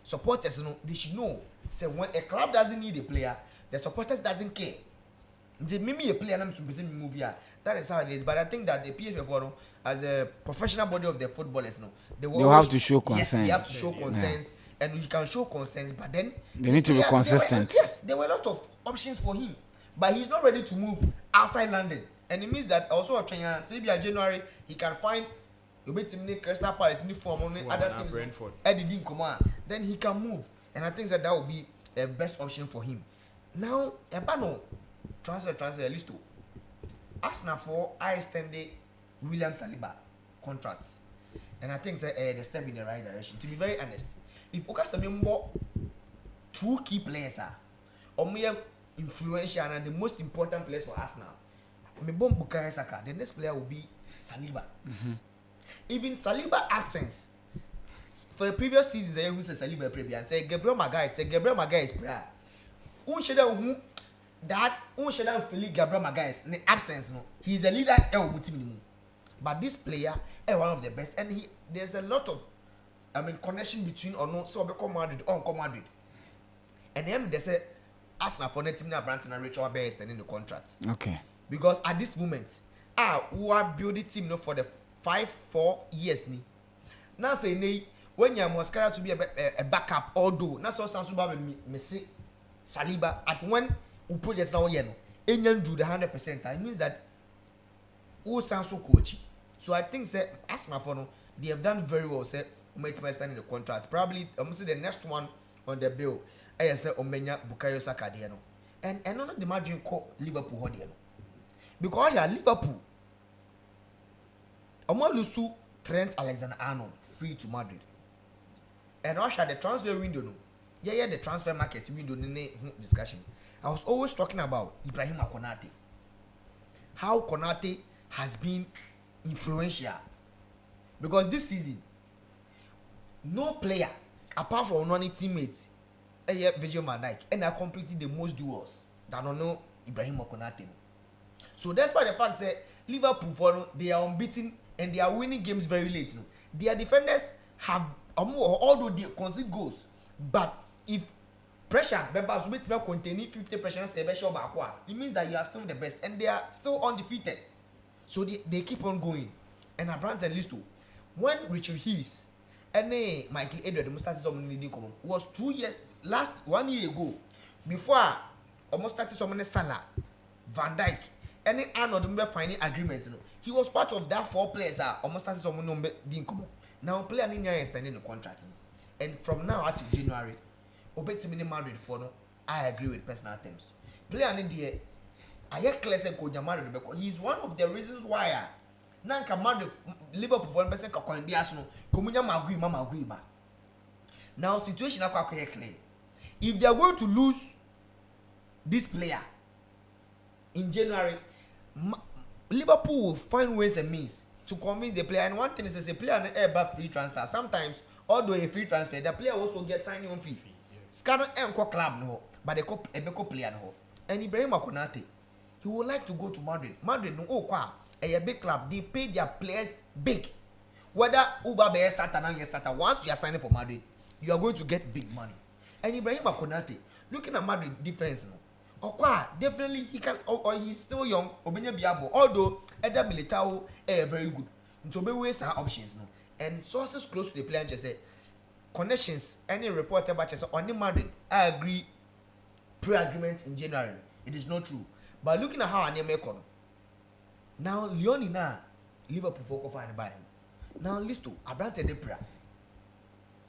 Supporters no, they should know. Say when a club doesn't need a player, the supporters doesn't care. They me a player and I'm move here. That is how it is. But I think that the PFF as a professional body of the footballers, no, they have to show consent. Yes, they have to show consent, and you can show consent, but then they need to be consistent. There were a lot of options for him, but he's not ready to move outside London, and it means that also of China, say by January he can find you bet him Crystal Palace uniform on other teams. Eddie didn't come on, then he can move, and I think that will be the best option for him. Now, Ebano transfer at least to Arsenal for I extended William Saliba contracts, and I think that they step in the right direction. To be very honest, if focus on more two key players are or more influential and the most important players for Arsenal, me bomb Bukayo Saka, the next player will be Saliba. Even Saliba absence for the previous seasons, I even say Saliba premier and say Gabriel Magalhaes is player. Who should have that who should have Philippe Gabriel Magalhaes in absence no, he's the leader but this player is one of the best, and there's a lot of connection between or no so become Madrid or Madrid, and then they say Arsenal for the team now Branton and Rachel Bear extending the contract. Okay. Because at this moment, who are building team no for the 5-4 years ni. Now say nay when you are Moscara to be a backup, although na so sounds about me say Saliba at when we project now yen Indian do the 100%. It means that who sounds so coachy. So I think say Arsenal for no they have done very well. Say might stand in the contract. Probably I'm say the next one on the bill. I say Omenya Bukayo Saka there no. And another the margin call Liverpool ho there no. Because here Liverpool Omalusu Trent Alexander-Arnold free to Madrid. And also the transfer window no. Yeah, the transfer market window discussion. I was always talking about Ibrahim Konate. How Konate has been influential. Because this season, no player, apart from one teammates, Virgil van Dijk, and I completed the most duels than on Ibrahim Konate. So that's why the fact that Liverpool, they are unbeaten and they are winning games very late. Their defenders have, although they concede goals, but if pressure, containing 50 pressure, it means that you are still the best and they are still undefeated. So they keep on going. And I brought a list to when Richard Hughes and Michael Edward started something was 2 years, 1 year ago, before almost started something Salah, Van Dijk, and Arnold finding agreement. He was part of that 4 players almost started something didn't come. Now player Nina is standing the contract. And from now until January, Obetimi Madrid for no, I agree with personal terms. Player Nidia, I hear Clesen Konya Madrid because he's one of the reasons why Nanka Madrid Liverpool for 1% Kakoin Biasno, Komunya Magui Mama Guiba. Now situation are quite clear. If they are going to lose this player in January, Liverpool will find ways and means to convince the player. And one thing is a player on ever free transfer. Sometimes, although a free transfer, the player also gets signing on fee. Scano club no, but they call a player no. And Ibrahim Konate, he would like to go to Madrid. Madrid no a big club. They pay their players big. Whether Uber be starter or starter, once you are signing for Madrid, you are going to get big money. And Ibrahim Konate, looking at Madrid defense no. Definitely he can or he's still young, Obenya Biabo, although Eda Militao very good. So we waste our options no. And sources close to the player just say connections, any reporter about on the Madrid, I agree pre-agreement in January. It is not true. But looking at how I make on now Leoni na Liverpool for find buy him. Now list to Abrante de Pra.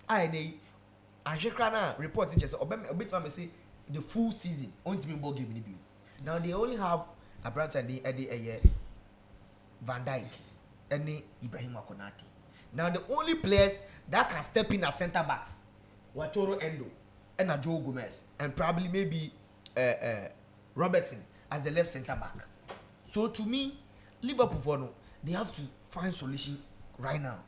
I need Anjekrana report just a bit say the full season on team ball game in the now they only have Abrante and the Van Dijk and Ibrahim Konate. Now the only players that can step in as centre backs Watoro Endo and a Joe Gomez, and probably maybe Robertson as the left centre back. So to me, Liverpool for no, they have to find solution right now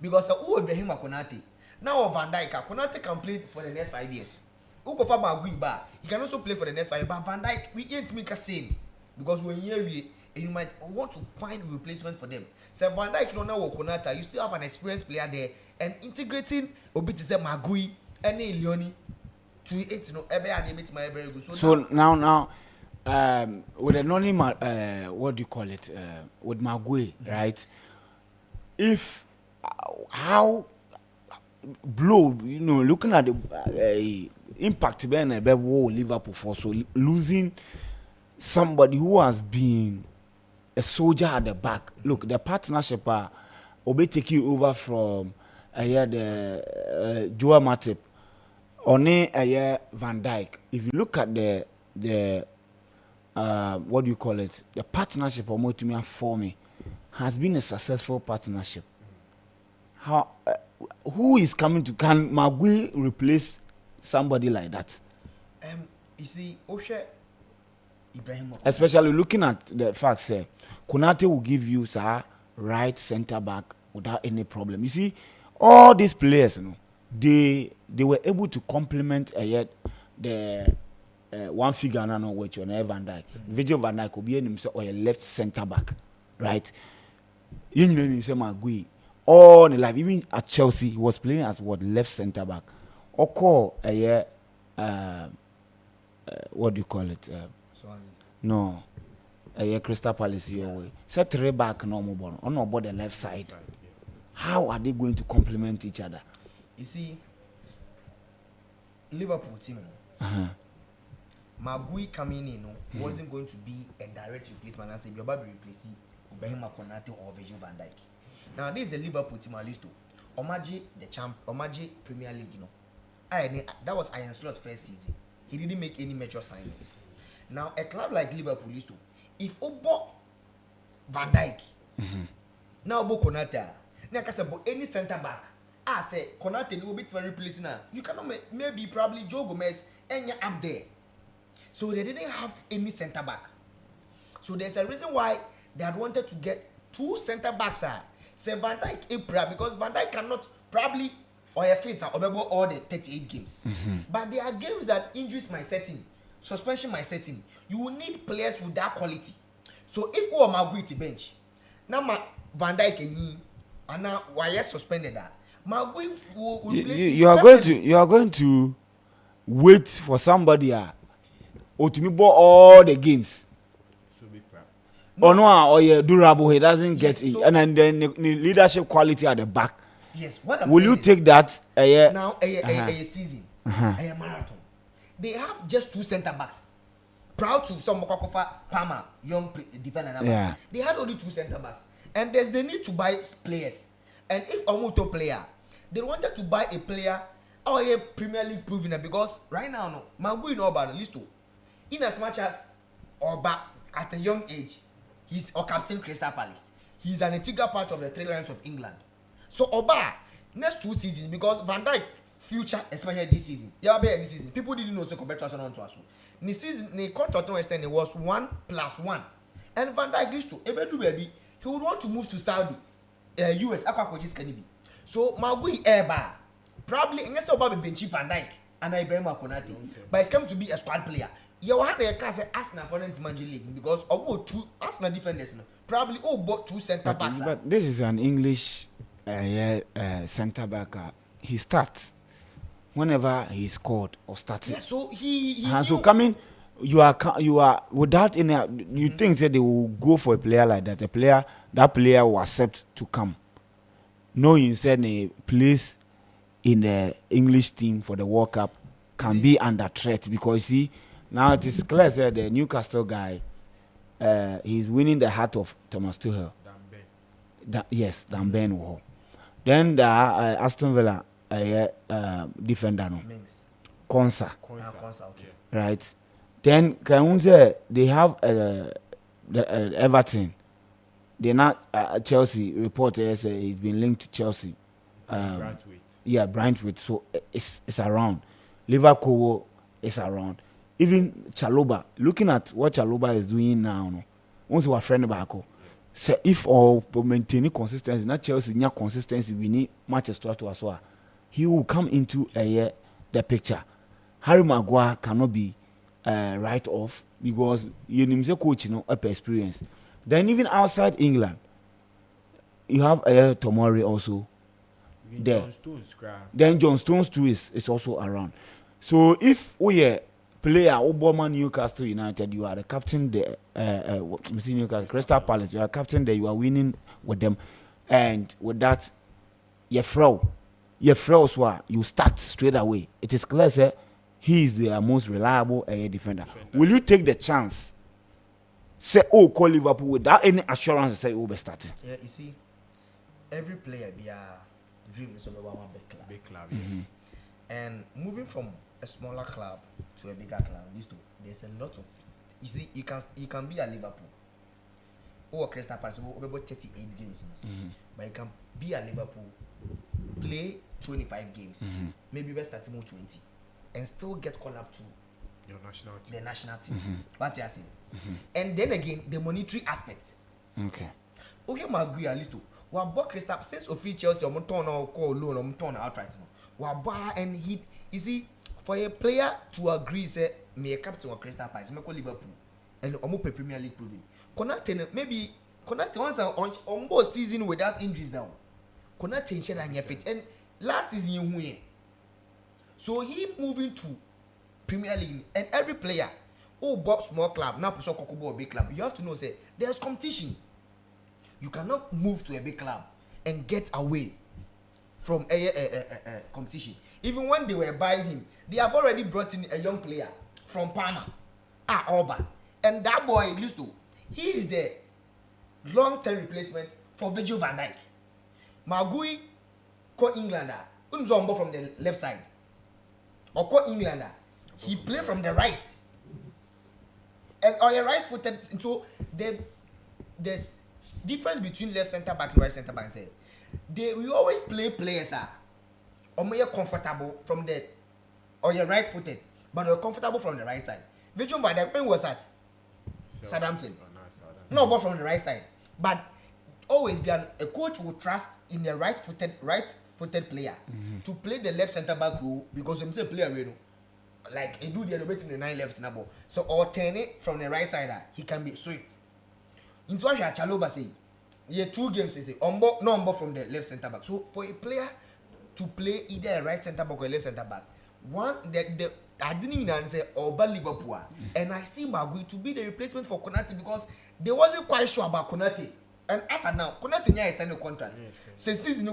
because Ibrahim Konate now Van Dijk, Konate can play for the next 5 years. Ukofa Maguiba, he can also play for the next 5 years. But Van Dijk, we ain't make a same because when you're here, and you might want to find a replacement for them. So Van Dijk, you know, Konata, you still have an experienced player there, and integrating Obitise Magui and Leone to it, you know, very good. So now. With a what do you call it? With Magui, right? If how blow, you know, looking at the impact being a Liverpool for so losing somebody who has been a soldier at the back. Look, the partnership will be taking over from the Joao Matip, One Van Dijk. If you look at the what do you call it? The partnership of Motumia for me has been a successful partnership. How who is coming to can Magui replace somebody like that? You see, Oshe Ibrahim, especially looking at the fact that Konate will give you right centre back without any problem. You see, all these players, you know, they were able to complement the one figure now know which on Van Dijk. Virgil van Dijk could be himself or a left centre back, right? You know himself Magui. All the life, even at Chelsea, he was playing as what left centre back. Or call what do you call it? Swansea. No, Crystal Palace your way. Set three back no more on about the left side. How are they going to complement each other? You see, Liverpool team. Magui coming in wasn't going to be a direct replacement. I said you're about to replace Ibrahim Konate or Virgil van Dijk. Now this is a Liverpool team list. Omaji the Omaji Premier League, you know. That was Iron Slot first season. He didn't make any major signings. Now a club like Liverpool list, if Obo Van Dijk, now Obo Konate, now can say any centre back. I say Konate will be very replacing now. You cannot maybe probably Joe Gomez and you're up there. So they didn't have any centre back. So there's a reason why they had wanted to get 2 centre backs. Say Van Dijk because Van Dijk cannot probably or a fit or all the 38 games. But there are games that injuries might set in, suspension might set in. You will need players with that quality. So if we are Magui to bench, now Van Dijk and now why suspended that Magui will replace you are going to wait for somebody or to me all the games. Or no, or durable, he doesn't get it. And then the leadership quality at the back. Yes, what I'm will you take that now a season, a marathon? They have just 2 centre backs. Proud to some Mokokofa Palmer, young defender. Yeah. They had only 2 centre backs. And there's the need to buy players. And if a motor player, they wanted to buy a player or a Premier League proven it because right now, no, Magui know about the list. In as much as Oba at a young age, he's a captain Crystal Palace. He's an integral part of the 3 Lions of England. So Oba, next 2 seasons, because Van Dijk future, especially this season, this season, people didn't know so compared to us on to us. This season, the contract extended was 1+1, and Van Dijk used to baby, he would want to move to Saudi, US, so Magui Eba probably unless Oba be bench Van Dijk and Ibrahim Konate, but it's coming to be a squad player. You have a case Arsenal for them to manage league because about 2 Arsenal defenders probably bought 2 centre backs. But this is an English centre back. He starts whenever he scored or started. Yeah, so he so coming, you are without any. You think that they will go for a player like that? That player will accept to come. No, instead a place in the English team for the World Cup can be under threat because see. Now it is clear that the Newcastle guy, he's winning the heart of Thomas Tuchel. Dan Ben. Then the Aston Villa defender no. Konsa. Okay. Right. Then can say they have the Everton. They not Chelsea reporter say he's been linked to Chelsea. Brightweight. Yeah, Brightweight. So it's around. Liverpool is around. Even Chaloba, looking at what Chaloba is doing now, no, once we are friend back, say if all maintaining consistency, not Chelsea, near consistency, we need Manchester to as well. He will come into the picture. Harry Maguire cannot be right off because you need a coach, you know, up experience. Then even outside England, you have Tomori also there. Then John Stones too is also around. So if we are player Obama Newcastle United, you are the captain there. Newcastle Crystal Palace, you are captain there. You are winning with them, and with that, your throw so you start straight away. It is clear, sir. He is the most reliable defender. Will you take the chance? Say, call Liverpool without any assurance. Say, be starting. Yeah, you see, every player be a dream is about one big club. Mm-hmm. And moving from a smaller club to a bigger club, there's a lot of. You see, you can be a Liverpool or Crystal Palace about 38 games, but you can be a Liverpool, play 25 games, maybe best starting 20, and still get called up to your national team. The national team. What you are saying? And then again, the monetary aspect. Okay, I agree at least. We bought Crystal since official Chelsea or turn or call loan or turn outright. We buy and he. You see, for a player to agree, say me a captain of Crystal Palace, me call Liverpool, and almost Premier League proving. Konate maybe Konate once on both season without injuries now. Konate share and fit and last season you win. So he moving to Premier League and every player bought small club now pursue Kokobo big club. You have to know say there's competition. You cannot move to a big club and get away from a competition. Even when they were buying him, they have already brought in a young player from Parma, Alba, and that boy Listo, he is the long-term replacement for Virgil van Dijk. Magui, co-Englander, Unzombo from the left side, or co-Englander, he played from the right, and on your right-footed. So there's difference between left centre back and right centre back. Say we always play players or more comfortable from the or your right footed, but they're comfortable from the right side. Virgil van Dijk when was at Southampton. No, but from the right side. But always be a coach will trust in the right footed player to play the left centre back role because him say player you know. Like he do the elevate in the 9 left now. So alternate from the right side, he can be swift. Into what Chaloba say, he had 2 games. He say no from the left centre back. So for a player to play either a right centre back or a left centre back, one the I didn't even say Oba Liverpool, and I see Magui to be the replacement for Konate because they wasn't quite sure about Konate. And as of now, Konate is signing a contract. Since season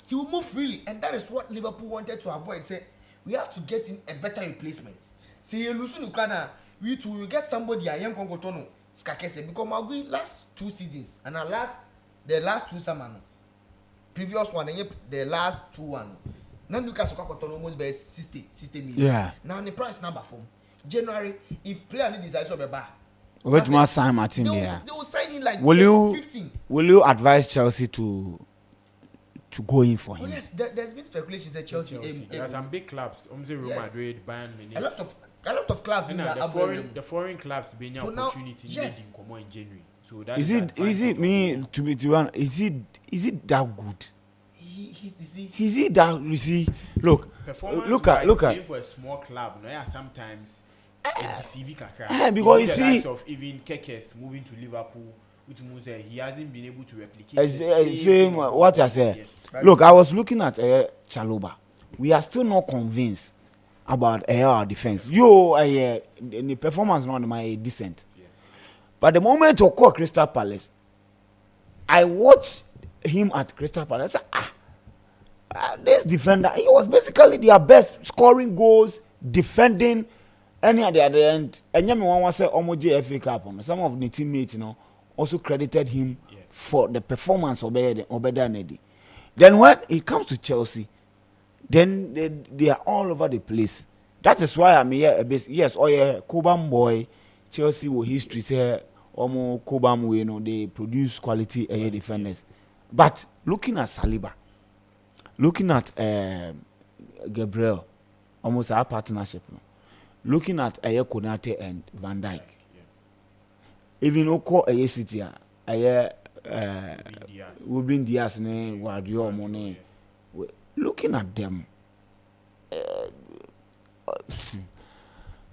he will move freely, and that is what Liverpool wanted to avoid. Say we have to get in a better replacement. See, we to get somebody a young Kongotono. Skakese because Magui last 2 seasons and the last 2 summer, previous one and the last 2 one. Now Newcastle got almost by 60 million. Yeah. Now the price number from January, if player need desire to be back. Which must sign Martin there? They will sign in like will 15. Will you advise Chelsea to go in for him? Oh yes, there's been speculations that Chelsea. There are some big clubs, Real Madrid, Bayern Munich. A lot of clubs. The foreign clubs being an opportunity in common in January. So that is it me to be one? Is it that good? Is it that you see? Look at playing for a small club. No, yeah, sometimes deceiving because you see of even Kekes moving to Liverpool, which means he hasn't been able to replicate the same what I said. Look, I was looking at Chaloba. We are still not convinced about our defense. The performance not my decent. Yeah. But the moment to call Crystal Palace, I watched him at Crystal Palace. This defender, he was basically their best scoring goals, defending. Any at the end, and Yami one was say Omoji FA Cup. Some of the teammates, also credited him for the performance of Obeda. Then when it comes to Chelsea, then they are all over the place. That is why I'm here a bit. Yes, Cobham boy, Chelsea with history say Cobham way, they produce quality defenders. But looking at Saliba, looking at Gabriel, almost our partnership. Looking at Aye Konate and Van Dijk. Even Oko Aye City, Aye Ruben Diaz, ne Guardiola, Monet. Looking at them.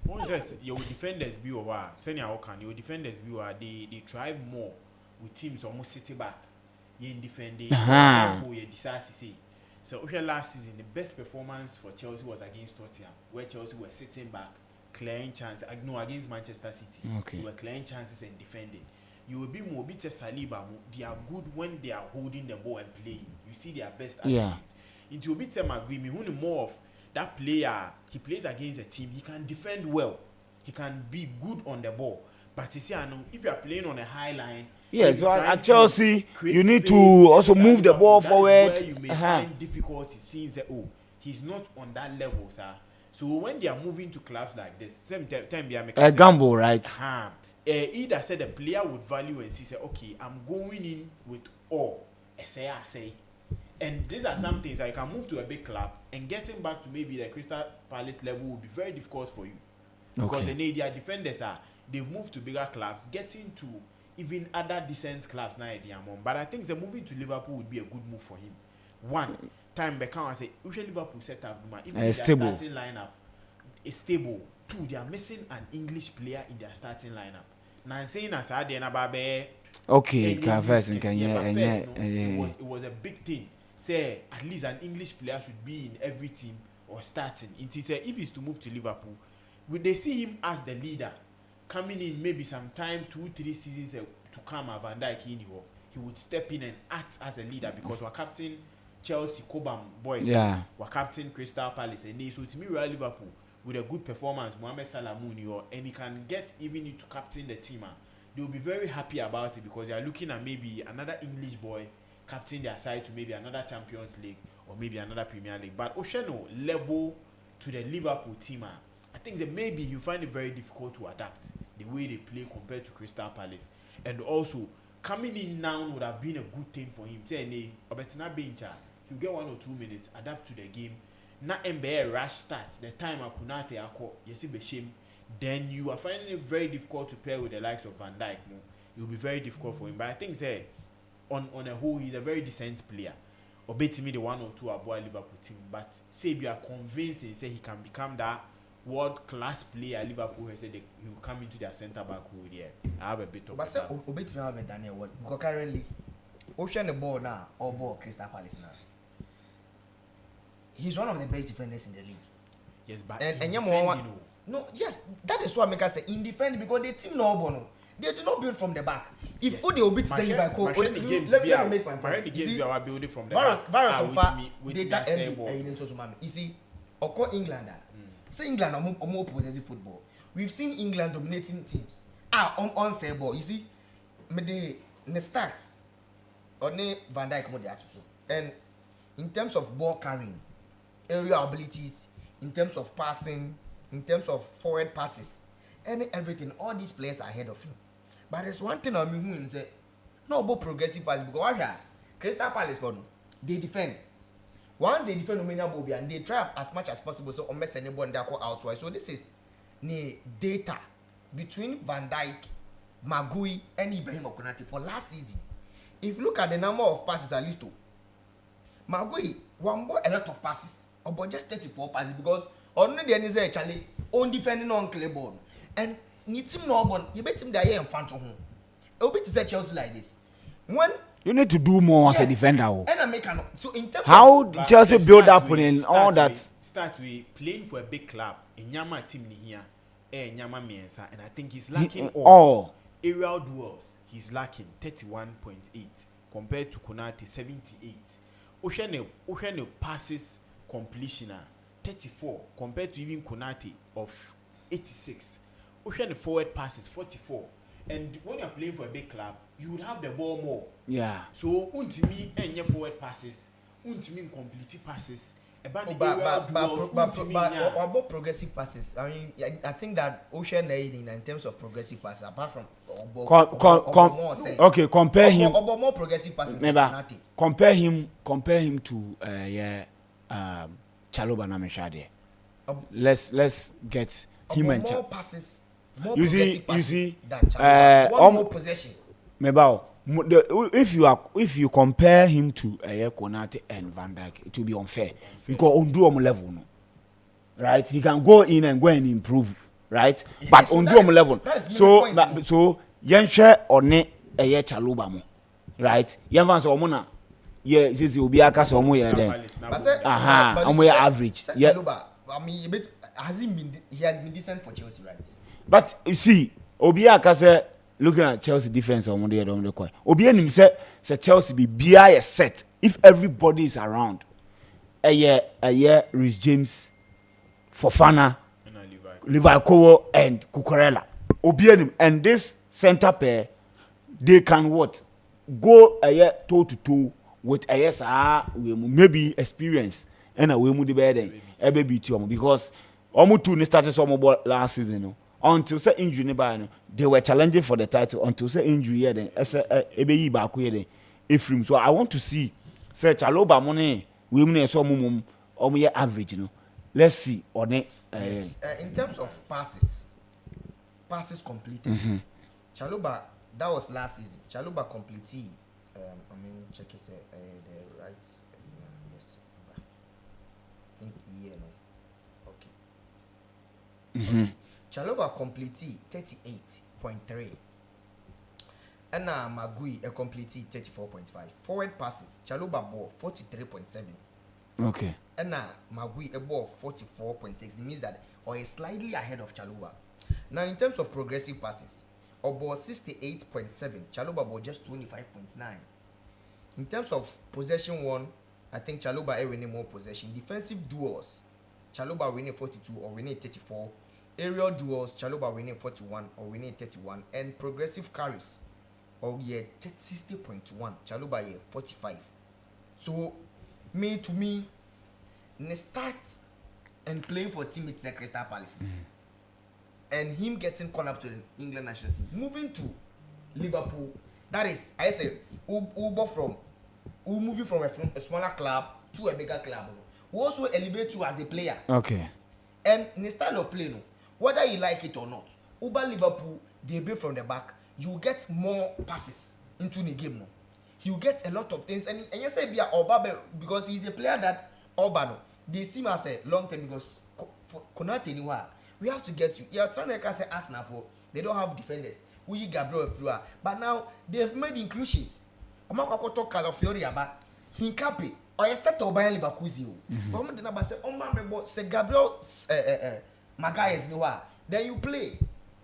One says your defenders be over, senior Okan, your defenders be over, they thrive more with teams almost sitting back. You defending, you decisive. So last season, the best performance for Chelsea was against Tottenham, where Chelsea were sitting back, clearing chances. No, against Manchester City, they were clearing chances and defending. You will be more better Saliba. They are good when they are holding the ball and playing. You see their best attributes. Into a bit agree, who more of that player, he plays against a team, he can defend well, he can be good on the ball. But you see, I know if you are playing on a high line, so at Chelsea, you need to also move the ball forward. Where you may find difficulty seeing that he's not on that level, sir. So when they are moving to clubs like this, same time they are making a gamble, right? Either said the player would value and see, say, okay, I'm going in with all. I say. And these are some things that you can move to a big club and getting back to maybe the Crystal Palace level will be very difficult for you. Because their defenders they've moved to bigger clubs, getting to even other decent clubs now at the amount. But I think the moving to Liverpool would be a good move for him. One time Beckham I say, usually Liverpool set up even their starting lineup is stable. Two, they are missing an English player in their starting lineup. Now I'm saying as I did it was a big thing. Say at least an English player should be in every team or starting. It is if he's to move to Liverpool, would they see him as the leader coming in maybe sometime 2-3 seasons to come Van Dijk in here, he would step in and act as a leader because we're captain Chelsea, Cobham boys, we're captain Crystal Palace, and so to me Royal Liverpool with a good performance, Mohamed Salah and he can get even to captain the team. They will be very happy about it because they are looking at maybe another English boy captain their side to maybe another Champions League or maybe another Premier League. But Osheno level to the Liverpool team, I think that maybe you find it very difficult to adapt the way they play compared to Crystal Palace. And also coming in now would have been a good thing for him. Say, Obetina Bencha, he'll get 1 or 2 minutes, adapt to the game. Not NBA rush starts. The time Akunate Ako, Yesi Beshim, then you are finding it very difficult to pair with the likes of Van Dijk. It will be very difficult for him. But I think say on a whole, he's a very decent player. Or bet me the 1 or 2 Aboa Liverpool team. But say you are convinced and say he can become that world class player Liverpool has said he will come into their centre back role. Yeah, I have a bit of. But say bet me have Daniel what because currently, Ocean the ball now or ball Crystal Palace now. He's one of the best defenders in the league. Yes, but no, yes, that is what make us say in defend because the team no bono. They do not build from the back. If yes. They will beat Sally by let me make my point. You see, building from the virus back. So far, they got NBA. You see, Oko England. Say England are more possessive football. We've seen England dominating teams. On say ball. You see, the stats on Van Dijk more and in terms of ball carrying, area abilities, in terms of passing, in terms of forward passes, and everything, all these players are ahead of him. But there's one thing on me who say, no about progressive passes because what Crystal Palace for they defend. Once they defend Omenia Bobby and they try as much as possible so almost anybody that go outside. So this is the data between Van Dijk, Magui, and Ibrahim Okonate for last season. If you look at the number of passes at least two, Magui won a lot of passes, about just 34 passes because only the end actually on defending on clear ball. And need him no one, you bet him there in front of him. It will be to say Chelsea like this. When you need to do more as a defender. And I make so in terms how of Chelsea build up in all that. Start with playing for a big club in Nyama team here, Nyama Miensa, and I think he's lacking all aerial duels. He's lacking 31.8 compared to Konate 78. Oshene passes completion 34 compared to even Konate of 86. Oshene forward passes 44. And when you're playing for a big club, you would have the ball more. Yeah. So untimi enye forward passes, untimi complete passes. But progressive passes. I mean, I think that Ocean in terms of progressive passes, apart from okay, compare him. More progressive passes. Compare him to Chaloba Nameshade. let's get him and more passes, more you passes see, than Chaluba. One more possession. Mebao, if you compare him to Konate and Van Dijk, it will be unfair because on do level, no, right? He can go in and go and improve, right? Yeah, but so on that do is- level, that is so my point, so yenhwe one Chaluba mo, right? Yenfa so omuna, yeah, since obi aka so omo ye den. But say, Aha, but omo ye average. say Yeah. Chaluba, I mean, he has been decent for Chelsea, right? But you see, obi aka say looking at Chelsea defense omo dey don dey quite. Obi enim say Chelsea be bia set if everybody is around. Rhys James, Fofana, Levi Kowo and Cucurella. Obienim and this center pair, they can what? Go toe to toe with maybe experience and we mu the better ebe beat you because omu two ne started some ball last season no. Until say injury nearby no, they were challenging for the title until say injury here then ebe yi baako here then Ephraim. So I want to see say Chaloba money we mu so omu ye average no. Let's see on it. Yes. In terms of passes completed. Chaluba, that was last season. Chaluba completed. Check his the right. Yes. I think no. Okay. Chaluba completed 38.3. And Magui completed 34.5. Forward passes. Chaluba ball 43.7. Okay. And Magui a ball 44.6. It means that or is slightly ahead of Chaluba. Now in terms of progressive passes, Obo 68.7, Chaluba ball just 25.9. In terms of possession one, I think Chaluba winning more possession. Defensive duels, Chaluba winning 42 or winning 34. Aerial duels, Chaluba winning 41 or winning 31. And progressive carries, or 60.1, Chaluba 45. So to me, in the start and playing for teammates like Crystal Palace, and him getting called up to the England national team, moving to Liverpool, that is, I say, moving from a smaller club to a bigger club, who also elevate you as a player. Okay. And in the style of play, no, whether you like it or not, Liverpool, they build from the back, you get more passes into the game, no. You get a lot of things, and you say Oba because he's a player that Oba, they see him as a long term because Konate anywhere. We have to get you. You're trying to say Arsenal for they don't have defenders. We Gabriel Flua, but now they've made inclusions. Omako talk Calafiori about Hinkapi or you start to buy Leverkusen. But the number say say Gabriel Maguire is then you play.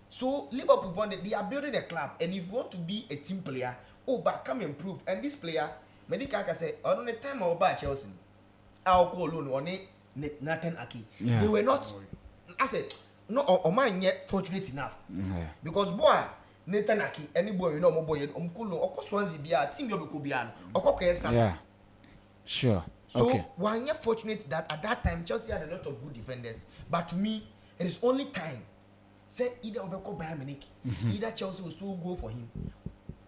So Liverpool funded they are building a club, and if you want to be a team player, but come improve. And this player, Medica can say, on the time of Chelsea, I'll call on Nathan Aki. Yeah. They were not. I said, no, or mine yet fortunate enough. Because boy, Nathan Aki, any boy, you know, my boy, or Swansea be a team you could be an or Yeah. Sure. So okay. one yet fortunate that at that time Chelsea had a lot of good defenders. But to me, it is only time. Say either Obeko Bayern Munich, either Chelsea will still go for him.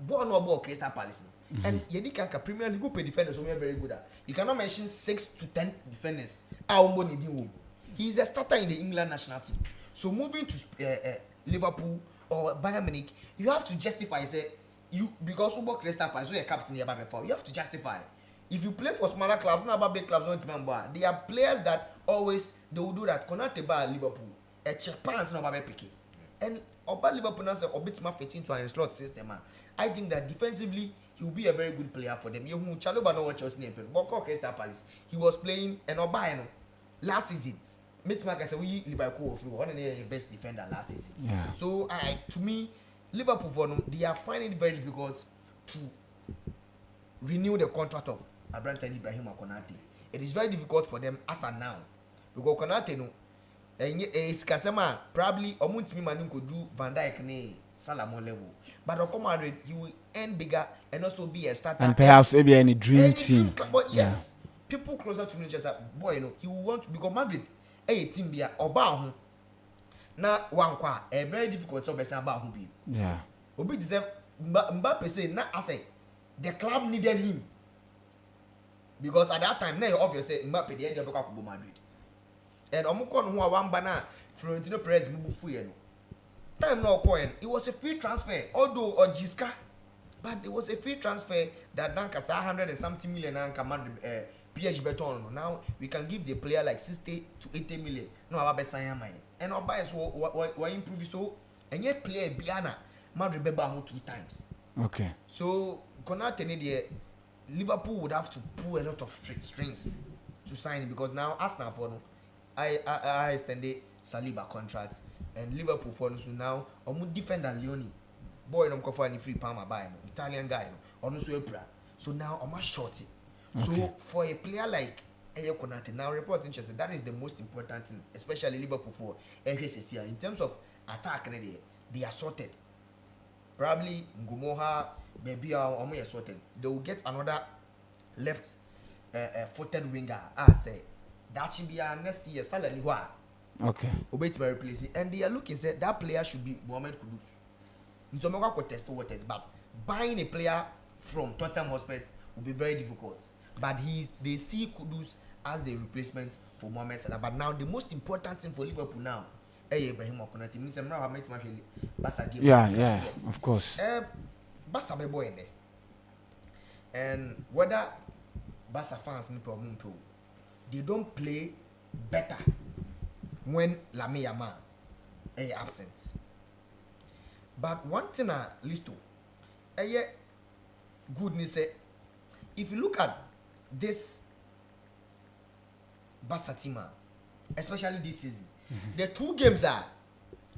Ball no ball Crystal Palace. And Yedika Premier League pay defenders so we are very good at. You cannot mention 6 to 10 defenders. He is a starter in the England national team. So moving to Liverpool or Bayern Munich, you have to justify say you because you work Crystal Palace, so you're captain here before. You have to justify. If you play for smaller clubs, not about big clubs, don't remember. They are players that always they will do that. Konate by Liverpool, a check pants not about picky. And about Liverpool now say Obitima fit into a slot system. I think that defensively he will be a very good player for them. You who Chaluba know what Chelsea name, but Crystal Palace, he was playing and Obayano last season. Mitmark said we Liverpool through one of the best defender last season. Yeah. So to me, Liverpool for them, they are finding it very difficult to renew the contract of Abraham Ibrahim Konate. It is very difficult for them as of now because Konate no, it's Kasema probably Omuntimi Manu could do Van Dijk ne Salamo level, but Madrid he will earn bigger and also be a starter And perhaps maybe any dream team. But yes, people closer to Manchester, boy, you know, he will want to because Madrid a team be a Oba na one kwa a very difficult job as about who be. Yeah. Obi deserve Mbappe say na I say the club needed him. Because at that time, now obviously Mbappe the end of Madrid. and omukon who one banner Florentino Perez mubufu no. Time no coin. It was a free transfer, although or Giska, but it was a free transfer that Dankasa 100 and something million and command PH Beton. Now we can give the player like 60 to 80 million. No, our best money. And our buyers were improve so and yet play Biana Madrid Beba 2 times. Okay. So Konate the Liverpool would have to pull a lot of strings to sign him because now Arsenal for I extended Saliba contract and Liverpool for now omu defender Leone boy no go for any free Palmer buy no Italian guy no onu so epra so now omu shorty. So for a player like Eye Konate now report interest that is the most important thing especially Liverpool for RSC in terms of attack they are sorted. Probably Ngumoha, maybe omu sorted. They will get another left footed winger. I say that should be next year salary. Okay. Obey to replace it. And they are looking say that player should be Mohamed Kudus. Ntomoga could test waters, but buying a player from Tottenham Hotspur will be very difficult. But they see Kudus as the replacement for Mohamed Salah. But now the most important thing for Liverpool now. Ibrahim Okonati means I'm now met my Barca game. Yeah, yes. Of course. Barca be boy in there. And whether Barca fans no problem too, they don't play better when Lamine Yamal is absent. But one thing I list to, goodness say, if you look at this Barca team, especially this season. The 2 games are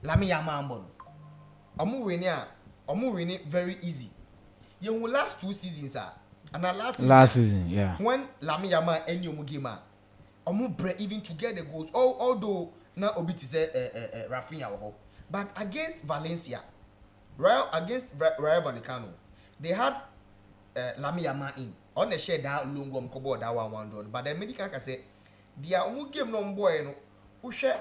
Lamine Yamal Ambono. Omu winning very easy. You last 2 seasons are and last season, yeah. When Lamine Yamal any omu game omu break even to get the goals. Although now Obiti say Rafinha ho. But against Valencia, Rayo Vallecano, they had Lamine Yamal in. On the share that long kobo that 1-1 but the medical can say dia omu game no boy no who share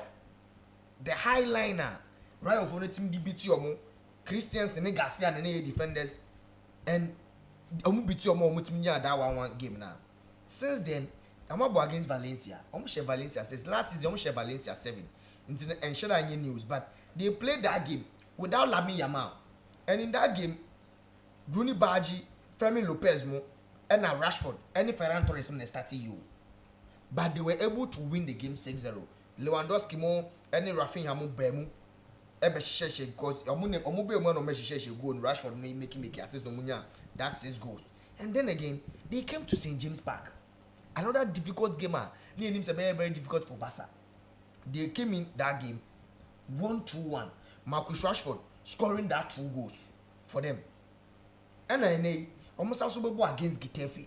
the highliner, right of on the team DBT omo, Christians and Garcia and the defenders, and omu BT omo mutimnya that 1-1 game now. Since then, I'm about against Valencia. Share Valencia says last season share Valencia 7. And share any news, but they played that game without Lamine Yamal, and in that game, Rooney Bargi, Fermin Lopez mo, and Rashford, and Ferran Torres on the starting you, but they were able to win the game 6-0. Lewandowski mo any Rafinha mo bemu ebe sheshe because omu be mo no me sheshe goal Rashford make assist no munya that's 6 goals. And then again they came to St James Park, another difficult game near him very very difficult for Barca. They came in that game 1-2-1, Marcus Rashford scoring that 2 goals for them. And then almost also be against Getafe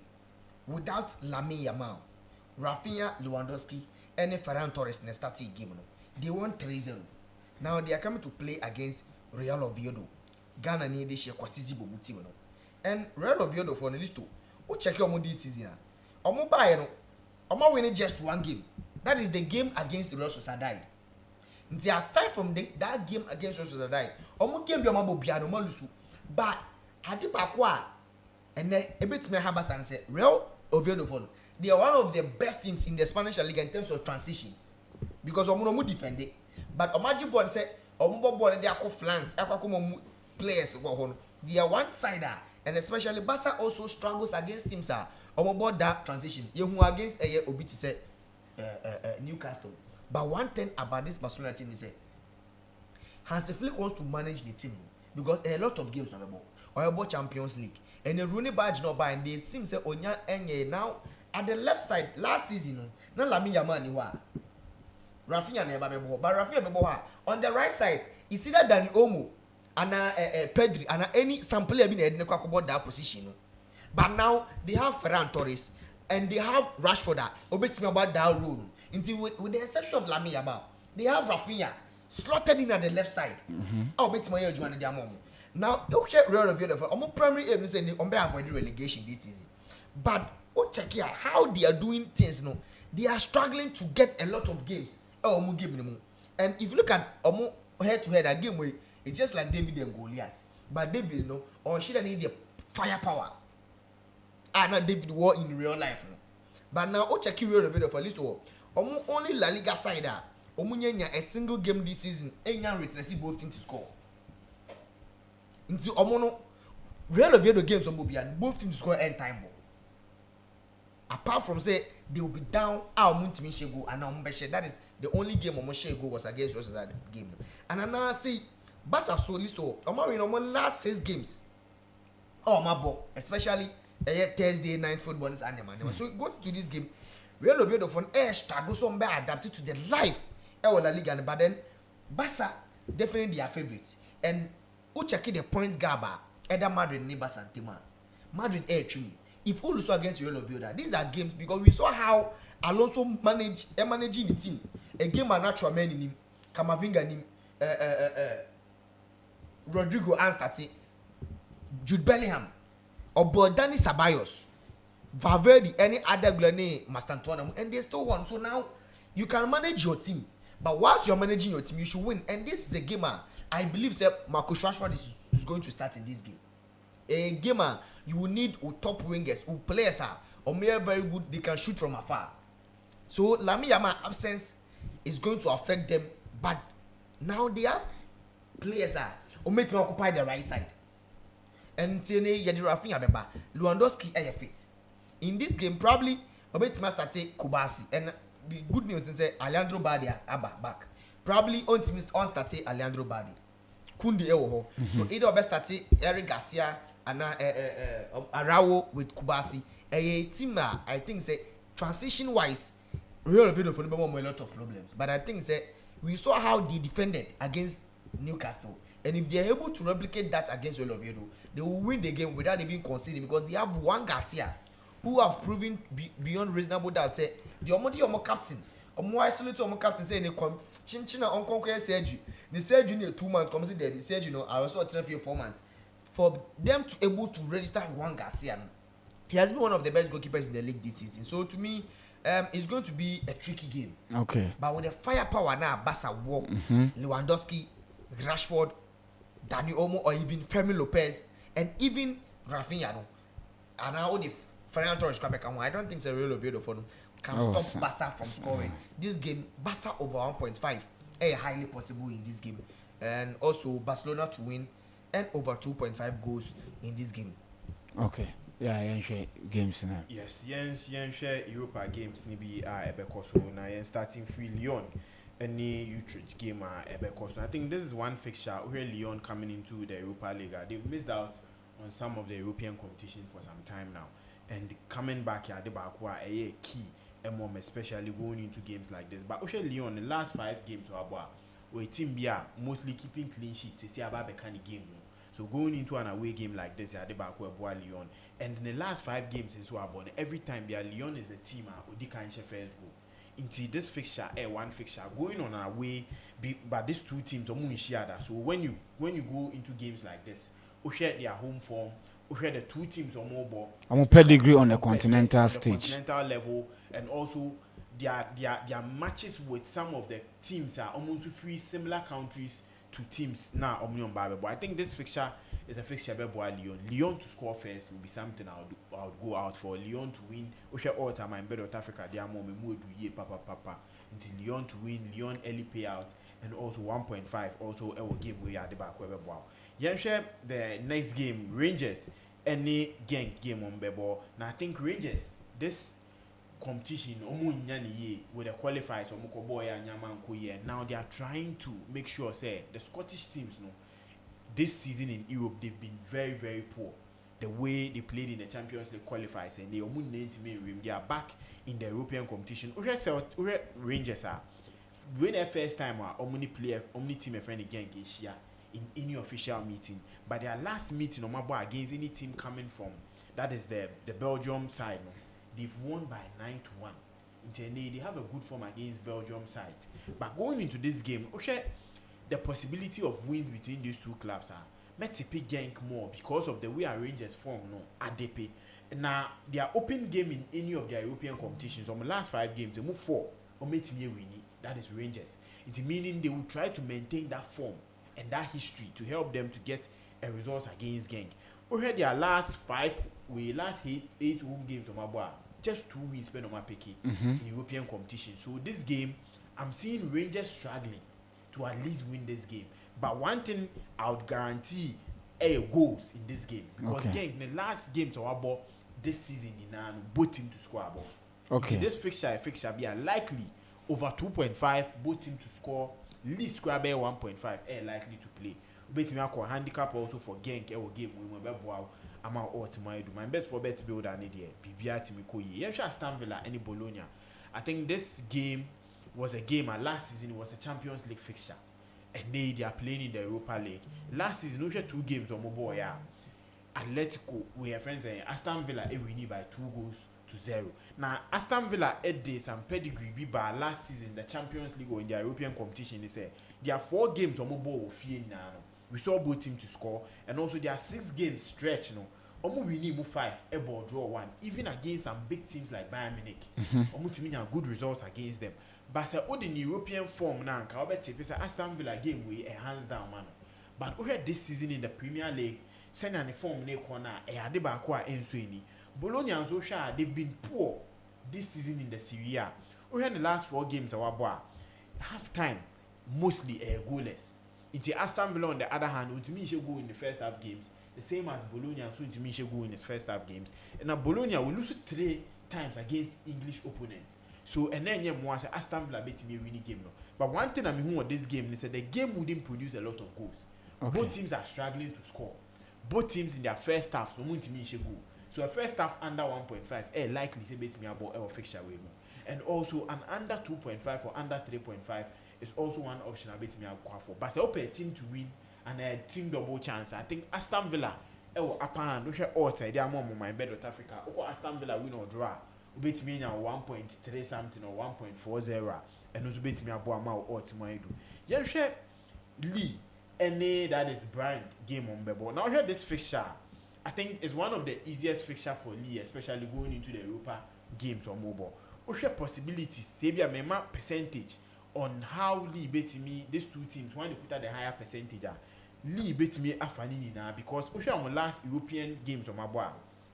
without Lamine Yamal, Rafinha, Lewandowski and Ferran Torres in the starting game. They won 3-0. Now they are coming to play against Real Oviedo. Ghana need this year Kwasizi Bobuti. And Real Oviedo for the list too. Who check your this season? Omo buy no. Omo winning just 1 game. That is the game against Real Sociedad. Until aside from that game against Real Sociedad, omo game be omo biano omo lusu. But Adipakwa and then a bit me Habasan say Real Oviedo for they are one of the best teams in the Spanish League in terms of transitions because omo defend it. But Omaji board say omo board they are flanks, players they are one-sider, and especially Barca also struggles against teams omo board that transition. You against Obiti say Newcastle. But one thing about this Barcelona team is Hansi Flick wants to manage the team because a lot of games on the ball. Or about Champions League. And the Rooney badge not by and they seem say Onya Enye now at the left side last season no Lamine Yamal ni wa. Rafinha never be but Rafinha be on the right side it's either Dani Olmo and Pedri and any some player be in about that position. But now they have Ferran Torres and they have Rashford obetime about that role. Until with the exception of Lamine Yamal, they have Rafinha slotted in at the left side. Obetime you join the mom. Now, you share Real Oviedo for almost primary aim is on avoid relegation this season. But check here how they are doing things. No, they are struggling to get a lot of games. And if you look at head to head, that game where it's just like David and Goliath. But David, on should need the firepower. Not David war in real life. No. But now, check Real Oviedo for at least Only La Liga side a single game this season enya witness both teams to score. Into omono Real Oviedo games both teams to score end time ball. Apart from say they will be down our Muntimi Shego and Umbeshe. That is the only game Omoshe go was against us that game. And now say Basa so list last 6 games. Oh my boy, especially Thursday night football is animal. So going to this game, Real Oviedo for struggle so adapted to the life La Liga, but then Basa definitely their favorite. And check the points gaba either Madrid ni Basa Tima. Madrid if all also against Real Oviedo, these are games because we saw how Alonso managing the team. A game a natural man in him, Kamavinga in him, Rodrigo Anstati, Jude Bellingham, or Dani Ceballos, Valverde, any other Glenn Mastantuano, and they still won. So now you can manage your team, but whilst you're managing your team, you should win. And this is a game I believe Marcus Rashford is going to start in this game. A gamer you will need top wingers who players or very good, they can shoot from afar. So Lamine Yamal absence is going to affect them, but now they have players who make them occupy the right side. And Tiene Yadirafinha Beba, Lewandowski fit. In this game, probably Obetima start Kubasi. And the good news is Alejandro Balde back. Probably on team on start Alejandro Balde. Kundi ewo. So either best start Eric Garcia and Araujo with Kubasi. A team I think say transition wise, Real Oviedo for number one a lot of problems. But I think say we saw how they defended against Newcastle. And if they are able to replicate that against Real Oviedo, they will win the game without even conceding because they have one Garcia who have proven beyond reasonable doubt say the Omo captain. Omo isolated Omo captain say in a chinchina on conquer surgery. The surgery in 2 months comes in there. The surgery I also attend for 4 months. For them to able to register Juan Garcia, he has been one of the best goalkeepers in the league this season. So to me, it's going to be a tricky game. Okay. But with the firepower now, Basa Walk, Lewandowski, Rashford, Dani Olmo, or even Fermin Lopez, and even Rafinha, and now the Ferran Torres come back. I don't think it's a Real Oviedo for them can stop Basa from scoring. This game, Basa over 1.5, highly possible in this game, and also Barcelona to win and over 2.5 goals in this game. Okay. Yeah, yen share games now. Yes, yen share Europa games ni bi ebekoso na yen starting free Lyon any Utrecht game ebekoso. I think this is one fixture where Lyon coming into the Europa League. They've missed out on some of the European competition for some time now, and coming back here, the Bakwa a key, especially going into games like this. But Oshe Lyon, the last 5 games were team mostly keeping clean sheets. To see about the kind of game. So going into an away game like this, the Bakwa Lyon, and in the last 5 games in Swabon, every time Lyon is the team who can first go. Into this fixture, one fixture going on our way, but these 2 teams are so when you go into games like this, we share their home form, we share the 2 teams or more ball. I'm a pedigree on the continental stage, continental level, and also their matches with some of the teams are almost 3 similar countries to teams now. But I think this fixture is a fixture by Lyon. Lyon to score first will be something I would go out for. Lyon to win. Osha all time MYBET.AFRICA. They are more do ye papa. Until Lyon to win. Lyon early payout and also 1.5. Also a game we are the back where the next game Rangers any gang game on Bebo. Now I think Rangers this competition with the qualifiers now they are trying to make sure say the Scottish teams this season in Europe they've been very very poor the way they played in the Champions League qualifiers, and they are back in the European competition. Rangers are when the first time omni team a friend again in any official meeting, but their last meeting against any team coming from that is the Belgium side they've won by 9-1. They have a good form against Belgium sides. But going into this game, the possibility of wins between these 2 clubs are Metipi Genk more because of the way our Rangers form ADP. Now their open game in any of their European competitions, on the last 5 games, they move 4 or winning. That is Rangers. It's meaning they will try to maintain that form and that history to help them to get a result against Genk. Their last 8 home games on Mabwa. just 2 wins per normal picky in European competition. So this game, I'm seeing Rangers struggling to at least win this game. But one thing I would guarantee goals in this game. Because again, in the last games of our ball this season, both teams to score a ball. Okay. This fixture be likely over 2.5, both teams to score least score 1.5 likely to play. Bet me a handicap also for Genk game we will I'm out my do. My bet for bet build an idea. PBR team ko ye. Aston Villa any Bologna. I think this game was a game last season it was a Champions League fixture. And they are playing in the Europa League. Last season we had 2 games on mobile Atletico we have friends saying Aston Villa winning by 2-0. Now Aston Villa did some pedigree be by last season the Champions League or in the European competition. They say there are 4 games on mobile now. We saw both teams to score, and also there are 6 games stretch. We need 5, a ball draw 1, even against some big teams like Bayern Munich. We have good results against them. But all the European form now, Aston Villa game we a hands down man. But we had this season in the Premier League, send an form ne corner, a debakwa ensuini. Bologna and Zosha, they've been poor this season in the Serie A. We had the last 4 games our boy. Half time, mostly goalless. It's Aston Villa on the other hand, Ultimisha go in the first half games, the same as Bologna and so Ultimisha go in his first half games. And now Bologna will lose 3 times against English opponents. So and then once Aston Villa beat me winning game. No. But one thing I mean with this game is that the game wouldn't produce a lot of goals. Okay. Both teams are struggling to score. Both teams in their first half, so Ultimisha go. So a first half under 1.5, likely say beat me about our fixture way. And also an under 2.5 or under 3.5. Is also one option I bet me I'll go for. But I hope a team to win and a team double chance. I think Aston Villa, upon look at odds, they are more my MYBET.AFRICA. Or Aston Villa win or draw. Bet me now 1.3 something or 1.40, and also bet me a boy amount or to my do. Yeah, share Lee, any that is brand game on Bebo. Now here this fixture, I think is one of the easiest fixture for Lee, especially going into the Europa games on mobile. Or share possibilities, say be a percentage. On how Lee bet me these 2 teams when they put out the higher percentage Lee bet me afanini now because we on last European games on my boy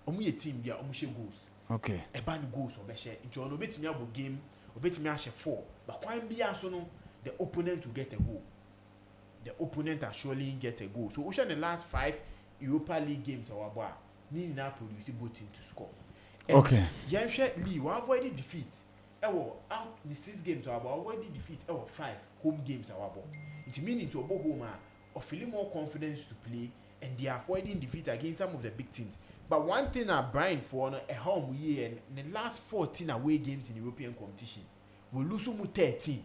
a team there goals okay a ban goals or share into on bet me about game or bet me 4 but why be so no the opponent to get a goal the opponent are surely get a goal so we the last 5 Europa League games our boy need now produce both teams to score and okay yeah Lee we avoided defeat out the 6 games our already defeat 5 home games our ball. It means to home or feeling more confidence to play and they are avoiding defeat against some of the big teams. But one thing I Brian for a home year and in the last 14 away games in European competition, we lose 13.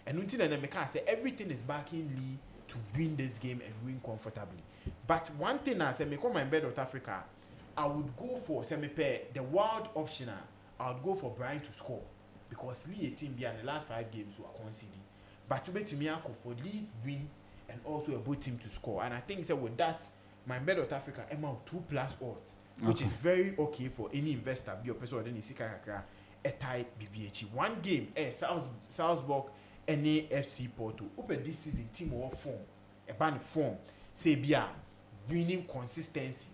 And until then I say everything is backing Lee to win this game and win comfortably. But one thing I say, me call my MYBET.AFRICA, I would go for the wild option. I would go for Brian to score. Because Lee a team behind the last 5 games were conceding. But to bet me for Lee win and also a both team to score. And I think so with that, my MYBET.AFRICA amount 2+ odds, which is very okay for any investor. Be a person or any a tie BBH. One game, Salzburg, NAFC Porto. Open this season team or form, a band form. Say be a winning consistency.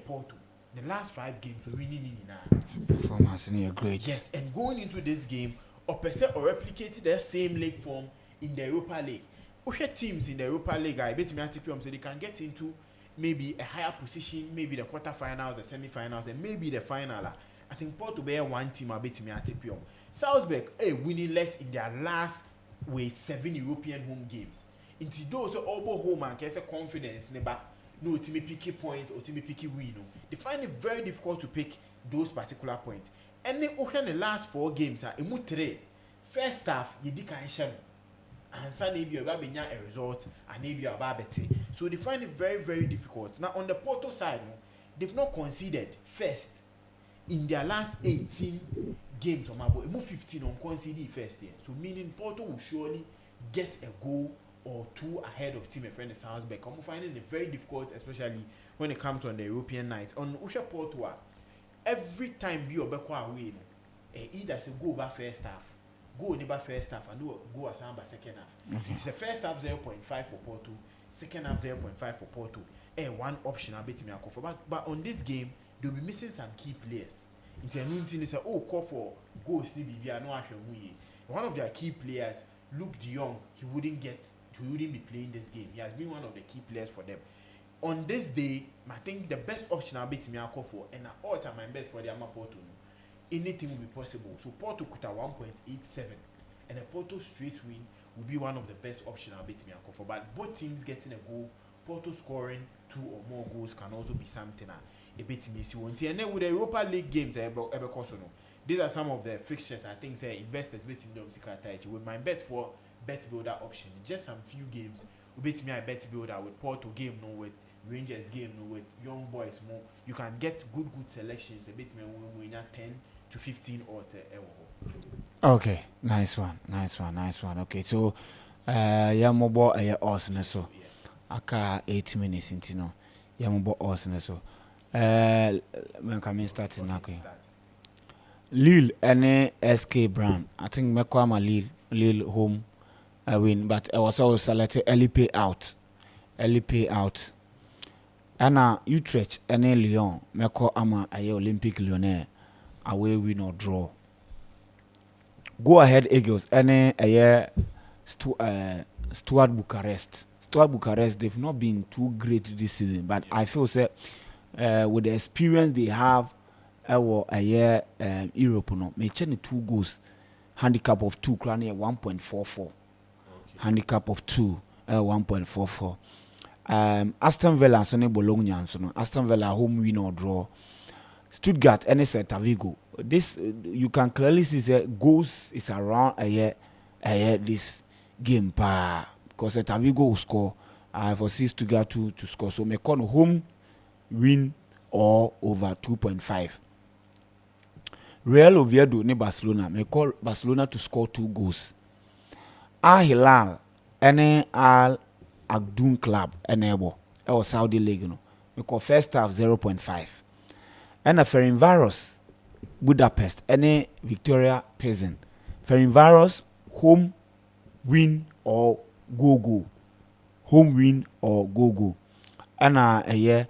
Porto. The last 5 games were winning in performance in great. Yes, and going into this game, or replicated their same league form in the Europa League. Which teams in the Europa League, I bet me so they can get into maybe a higher position, maybe the quarterfinals, the semi-finals, and maybe the final. I think Porto be one team I bet me Salzburg winning less in their last 7 European home games. Into those all home and get confidence never. No, to me pick a point or to me pick a win. No. They find it very difficult to pick those particular points. And then over the last 4 games, first half, you did and Sunday you have a result and maybe you have better. So they find it very, very difficult. Now on the Porto side, they've not conceded first in their last 18 games on my boy. 15 on conceded first year. So meaning Porto will surely get a goal or 2 ahead of team and friend Salzburg. I'm finding it very difficult, especially when it comes on the European night. On Usha Porto, every time you are away, either say go back first half, go never first half, and go as by second half. Okay. It's a first half 0.5 for Porto, second half 0.5 for Porto. One option I bet me for. But on this game, they'll be missing some key players. Nti enu nti ni say oh call for goals ni bibia no ahwe hu ye. One of their key players, Luke De Jong, he wouldn't be playing this game. He has been one of the key players for them. On this day, I think the best option I'll be to me call for, and I all time my bet for the Porto. Anything will be possible. So Porto could have 1.87, and a Porto straight win will be one of the best options I'll be to me call for. But both teams getting a goal, Porto scoring 2 or more goals can also be something a bit to me. And then with the Europa League games, these are some of the fixtures I think say investors betting them with my bet for bet builder option. Just some few games will bet me a bet builder with Porto game no with Rangers game no with young boys more. You can get good selections a bit me when 10 to 15 or okay, nice one. Okay, so yeah mobile us so aka 8 minutes into no yeah mobile us so when can we start now? Lille and SK Brand. I think Mekwama Lille home win, but I was also selected early payout. And Utrecht and Lyon Meko ama a Olympic Lyonnais away win or draw. Go ahead Eagles and a Stuart Bucharest. Stuart Bucharest, they've not been too great this season, but I feel say with the experience they have. A year Europa no me chene 2 goals handicap of 2 crown 1.44 okay. Handicap of 2 1.44 Aston Villa so ne Bologna so no Aston Villa home win or draw. Stuttgart and Celta Vigo, this you can clearly see that goals is around a year this game because Celta Vigo will score. I foresee Stuttgart to score, so me call home win or over 2.5. Real Oviedo ne Barcelona. Me call Barcelona to score 2 goals. Al Hilal and Al Agdoun Club enable or Saudi League no. Me call first half 0.5. And a Ferencváros Budapest and Victoria Pilsen. Ferencváros home win or go. Home win or go. And a year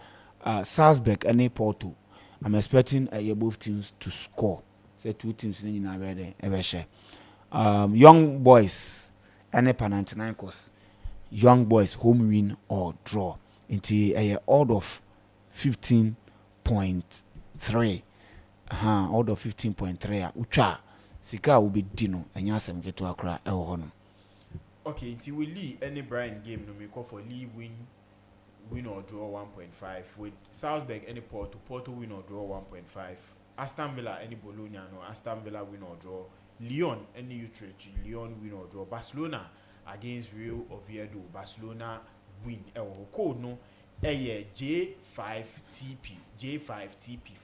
Salzburg and Porto. I'm expecting both teams to score. Say 2 teams in ever share. Young boys and Panathinaikos. Young boys home win or draw into a odd of 15.3. Odd of 15.3. Ucha Sika will be Dino and Yasam get to Accra. Okay, until we leave any Brian game, no me call for Lee win or draw 1.5 with Salzburg any Porto win or draw 1.5. Aston Villa any Bologna no Aston Villa win or draw. Lyon any Utrecht Lyon win or draw. Barcelona against Real Oviedo Barcelona win. Code no J5TP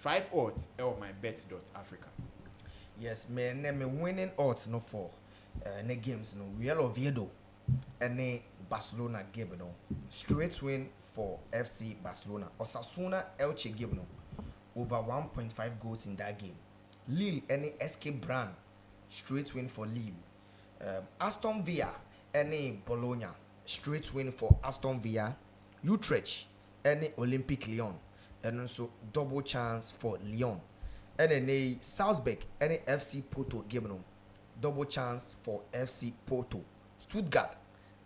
5 odds MYBET.AFRICA. Yes, me winning odds no for ne games no Real Oviedo and Barcelona game no straight win for FC Barcelona. Osasuna Elche game no over 1.5 goals in that game. Lille and SK Brand straight win for Lille. Aston Villa and Bologna straight win for Aston Villa. Utrecht and Olympic Lyon and also double chance for Lyon. And then Salzburg and FC Porto game no double chance for FC Porto. Stuttgart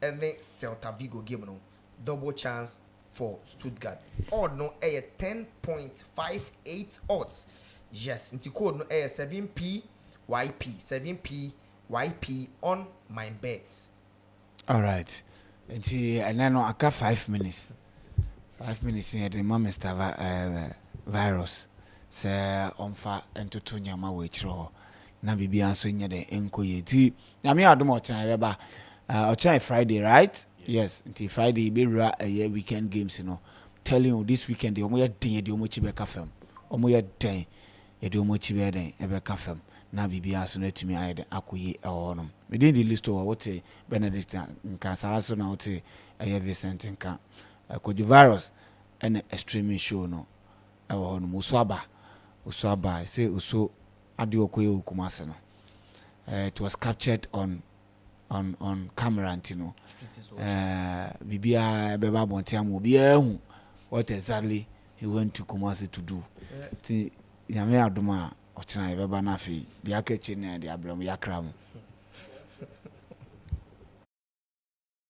and then Celta Vigo game no double chance for Stuttgart. Odd no 10.58 odds. Yes, into code no 7p YP on my bets. All right. And then I got 5 minutes. 5 minutes in the moment virus. Say on fa into Tunyama Witro. Na bibi anso nya de enko ye ti na me adom ochan ba ochan Friday, right? Yes, until Friday be ra a weekend games telling you this weekend the omo ye den de omo chi be kafam omo ye den ye de omo chi be den e be kafam na bibi anso na tumi ayede akoyi e honom me den the list o what Benedict nka sa so na what Vincent nka koju virus and extreme show no e honom usaba say uso Adiokoye Kumase no. It was captured on camera, Bibia Beba Bontiamu what exactly he went to Kumasi to do. Yame Aduma ɔtena yɛbɛba no afei deɛ aka akyi ne deɛ abrɛ mu yɛakra mu